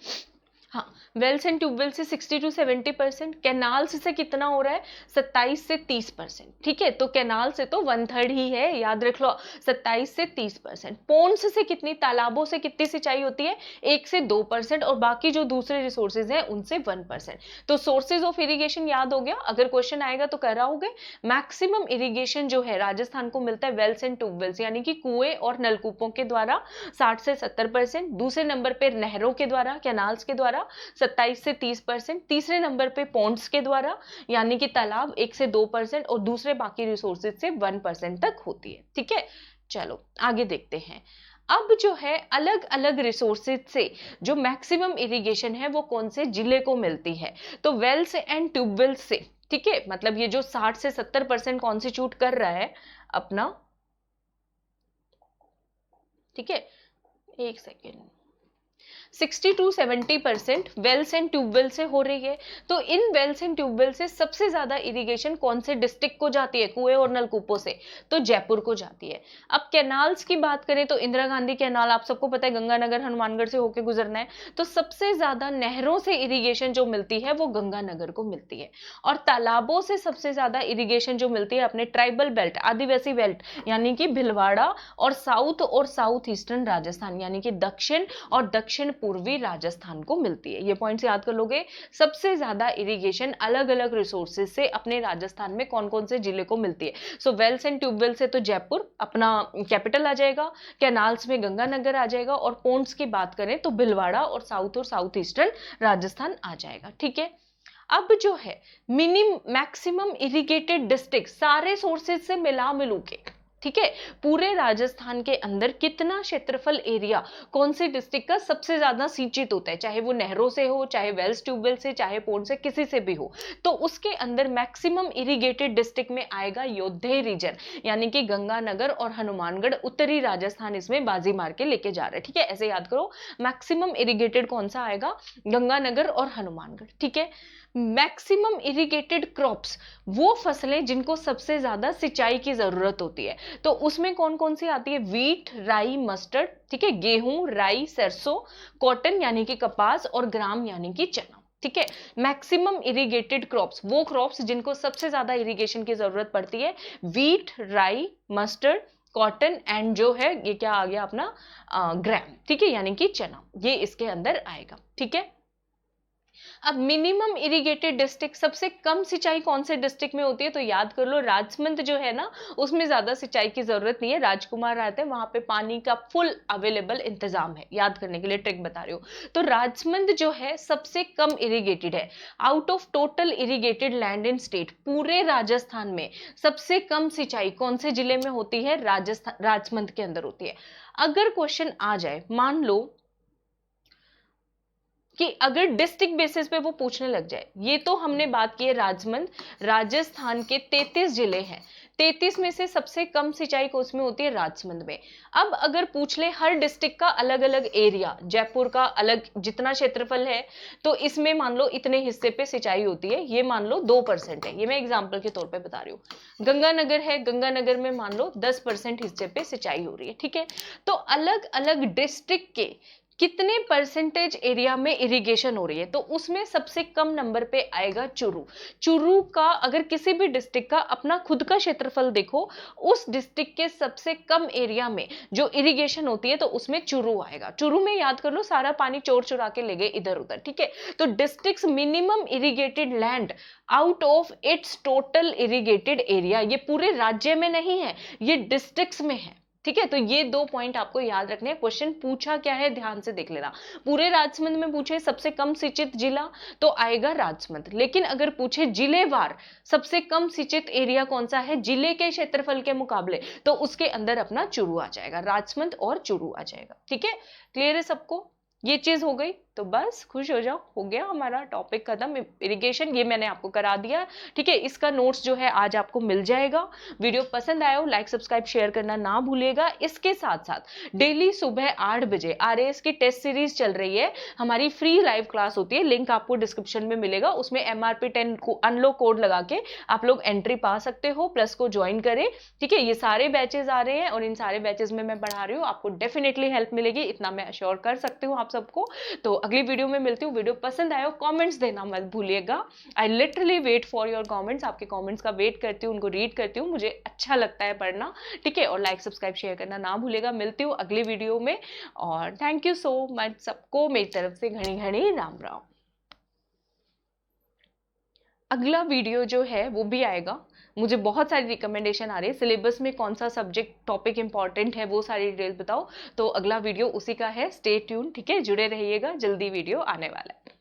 A: हाँ, वेल्स एंड ट्यूबवेल से 60 to 70%। कैनाल्स से कितना हो रहा है? 27 से 30%, ठीक है। तो कैनाल से तो 1/3 ही है, याद रख लो, 27 से 30%। पोन्स से कितनी, तालाबों से कितनी सिंचाई होती है? 1 से 2%, और बाकी जो दूसरे रिसोर्सेज हैं उनसे 1%। तो सोर्सेज ऑफ इरिगेशन याद हो गया। अगर क्वेश्चन आएगा तो कर रहा होगे। मैक्सिमम इरिगेशन जो है राजस्थान को मिलता है वेल्स एंड ट्यूबवेल्स यानी कि कुएं और नलकूपों के द्वारा 60 से 70%। दूसरे नंबर पे नहरों के द्वारा, कैनाल्स के द्वारा 27 से 30%। तीसरे नंबर पे पॉन्ड्स के द्वारा यानी कि तालाब 1 से 2%, और दूसरे बाकी रिसोर्सेज से 1% तक होती है, ठीक है। चलो आगे देखते हैं। अब जो है अलग अलग रिसोर्सेज से जो मैक्सिमम इरिगेशन है वो कौन से जिले को मिलती है? तो वेल्स एंड ट्यूबवेल से, ठीक है। मतलब ये जो 60 से 70% कॉन्स्टिट्यूट कर रहा है अपना, ठीक है, एक second, 60 to 70% wells and tube well से हो रही है। तो इन वेल्स एंड ट्यूबवेल से सबसे ज्यादा इरिगेशन कौन से डिस्ट्रिक्ट को जाती है कुएं और नलकूपों से? तो जयपुर को जाती है। अब कैनाल्स की बात करें तो इंदिरा गांधी कैनाल, आप सबको पता है, गंगानगर हनुमानगढ़ से होकर गुजरना है। तो सबसे ज्यादा नहरों से इरिगेशन जो मिलती है वो गंगानगर को मिलती है। और तालाबों से सबसे ज्यादा इरिगेशन जो मिलती है अपने ट्राइबल बेल्ट, आदिवासी बेल्ट यानी कि भिलवाड़ा और साउथ ईस्टर्न राजस्थान यानी कि दक्षिण और दक्षिण पूर्वी राजस्थान को मिलती है। ये पॉइंट्स याद कर लोगे। सबसे ज्यादा इरिगेशन अलग अलग रिसोर्सेज से अपने राजस्थान में कौन कौन से जिले को मिलती है? सो वेल्स एंड ट्यूबवेल से तो जयपुर अपना कैपिटल आ जाएगा, कैनाल्स में गंगानगर आ जाएगा, और पोन्ट्स की बात करें तो भिलवाड़ा और साउथ ईस्टर्न राजस्थान आ जाएगा, ठीक है। अब जो है मैक्सिमम इरिगेटेड डिस्ट्रिक्ट सारे सोर्सेज से मिला मिलू के, ठीक है, पूरे राजस्थान के अंदर कितना क्षेत्रफल एरिया कौन से डिस्ट्रिक्ट का सबसे ज्यादा सिंचित होता है, चाहे वो नहरों से हो, चाहे वेल्स ट्यूबवेल से, चाहे पोर्ट से, किसी से भी हो, तो उसके अंदर मैक्सिमम इरिगेटेड डिस्ट्रिक्ट में आएगा योधे रीजन, यानी कि गंगानगर और हनुमानगढ़, उत्तरी राजस्थान इसमें बाजी मार के लेके जा रहे हैं। ठीक है, ऐसे याद करो, मैक्सिमम इरिगेटेड कौन सा आएगा, गंगानगर और हनुमानगढ़। ठीक है, मैक्सिमम इरिगेटेड क्रॉप्स, वो फसलें जिनको सबसे ज्यादा सिंचाई की जरूरत होती है, तो उसमें कौन कौन सी आती है, वीट, राई, मस्टर्ड, ठीक है, गेहूं, राई, सरसों, कॉटन यानी कि कपास, और ग्राम यानी कि चना। ठीक है, मैक्सिमम इरिगेटेड क्रॉप्स, वो क्रॉप्स जिनको सबसे ज्यादा इरिगेशन की जरूरत पड़ती है, वीट, राई, मस्टर्ड, कॉटन एंड जो है ये क्या आ गया अपना ग्राम। ठीक है, यानी कि चना, ये इसके अंदर आएगा। ठीक है, अब मिनिमम इरिगेटेड डिस्ट्रिक्ट, सबसे कम सिंचाई कौन से डिस्ट्रिक्ट में होती है, तो याद कर लो राजसमंद जो है ना, उसमें ज्यादा सिंचाई की जरूरत नहीं है, राजकुमार रहते हैं वहां पे, पानी का फुल अवेलेबल इंतजाम है, याद करने के लिए ट्रिक बता रही हूँ। तो राजसमंद जो है सबसे कम इरिगेटेड है, out of total irrigated land in state, पूरे राजस्थान में सबसे कम सिंचाई कौन से जिले में होती है, राजस्थान, राजसमंद के अंदर होती है। अगर क्वेश्चन आ जाए, मान लो कि अगर डिस्ट्रिक्ट बेसिस पे वो पूछने लग जाए, ये तो हमने बात की है राजमंद, राजस्थान के 33 जिले हैं, 33 में से सबसे कम सिंचाई कोस में होती है राजसमंद में। अब अगर पूछ ले हर डिस्ट्रिक्ट का अलग अलग एरिया, जयपुर का अलग जितना क्षेत्रफल है, तो इसमें मान लो इतने हिस्से पे सिंचाई होती है, ये मान लो 2% है, ये मैं एग्जाम्पल के तौर पे बता रही हूँ। गंगानगर है, गंगानगर में मान लो 10% हिस्से पे सिंचाई हो रही है। ठीक है, तो अलग अलग डिस्ट्रिक्ट के कितने परसेंटेज एरिया में इरिगेशन हो रही है, तो उसमें सबसे कम नंबर पे आएगा चुरू। चुरू का अगर किसी भी डिस्ट्रिक्ट का अपना खुद का क्षेत्रफल देखो, उस डिस्ट्रिक्ट के सबसे कम एरिया में जो इरिगेशन होती है, तो उसमें चुरू आएगा। चुरू में याद कर लो सारा पानी चोर चुरा के ले गए इधर उधर। ठीक है, तो district minimum irrigated land out of its total irrigated area, ये पूरे राज्य में नहीं है, ये डिस्ट्रिक्ट्स में है। ठीक है, तो ये 2 पॉइंट आपको याद रखने हैं। क्वेश्चन पूछा क्या है ध्यान से देख लेना, पूरे राजसमंद में पूछे सबसे कम सिंचित जिला, तो आएगा राजसमंद। लेकिन अगर पूछे जिलेवार सबसे कम सिंचित एरिया कौन सा है जिले के क्षेत्रफल के मुकाबले, तो उसके अंदर अपना चुरू आ जाएगा, राजसमंद और चुरू आ जाएगा। ठीक है, क्लियर है सबको, ये चीज हो गई, तो बस खुश हो जाओ, हो गया हमारा टॉपिक खत्म, इरिगेशन ये मैंने आपको करा दिया। ठीक है, इसका नोट्स जो है आज आपको मिल जाएगा। वीडियो पसंद आया हो लाइक सब्सक्राइब शेयर करना ना भूलिएगा। इसके साथ साथ डेली सुबह 8 बजे आरएएस की टेस्ट सीरीज चल रही है, हमारी फ्री लाइव क्लास होती है, लिंक आपको डिस्क्रिप्शन में मिलेगा, उसमें MRP 10 को अनलॉक कोड लगा के आप लोग एंट्री पा सकते हो, प्लस को ज्वाइन करें। ठीक है, ये सारे बैचेस आ रहे हैं और इन सारे बैचेस में मैं पढ़ा रही हूँ, आपको डेफिनेटली हेल्प मिलेगी, इतना मैं अश्योर कर सकती हूँ आप सबको। तो अगली वीडियो में मिलती हूँ, वीडियो पसंद आया हो कमेंट्स देना मत भूलिएगा, I literally wait for your comments, आपके कमेंट्स का वेट करती हूँ, उनको रीड करती हूँ, मुझे अच्छा लगता है पढ़ना। ठीक है, और लाइक सब्सक्राइब शेयर करना ना भूलिएगा। मिलती हूँ अगली वीडियो में, और थैंक यू सो मच सबको, मेरी तरफ से घनी घनी राम राम। अगला वीडियो जो है वो भी आएगा, मुझे बहुत सारी रिकमेंडेशन आ रही है, सिलेबस में कौन सा सब्जेक्ट टॉपिक इंपॉर्टेंट है वो सारी डिटेल्स बताओ, तो अगला वीडियो उसी का है, स्टे ट्यून। ठीक है, जुड़े रहिएगा, जल्दी वीडियो आने वाला है।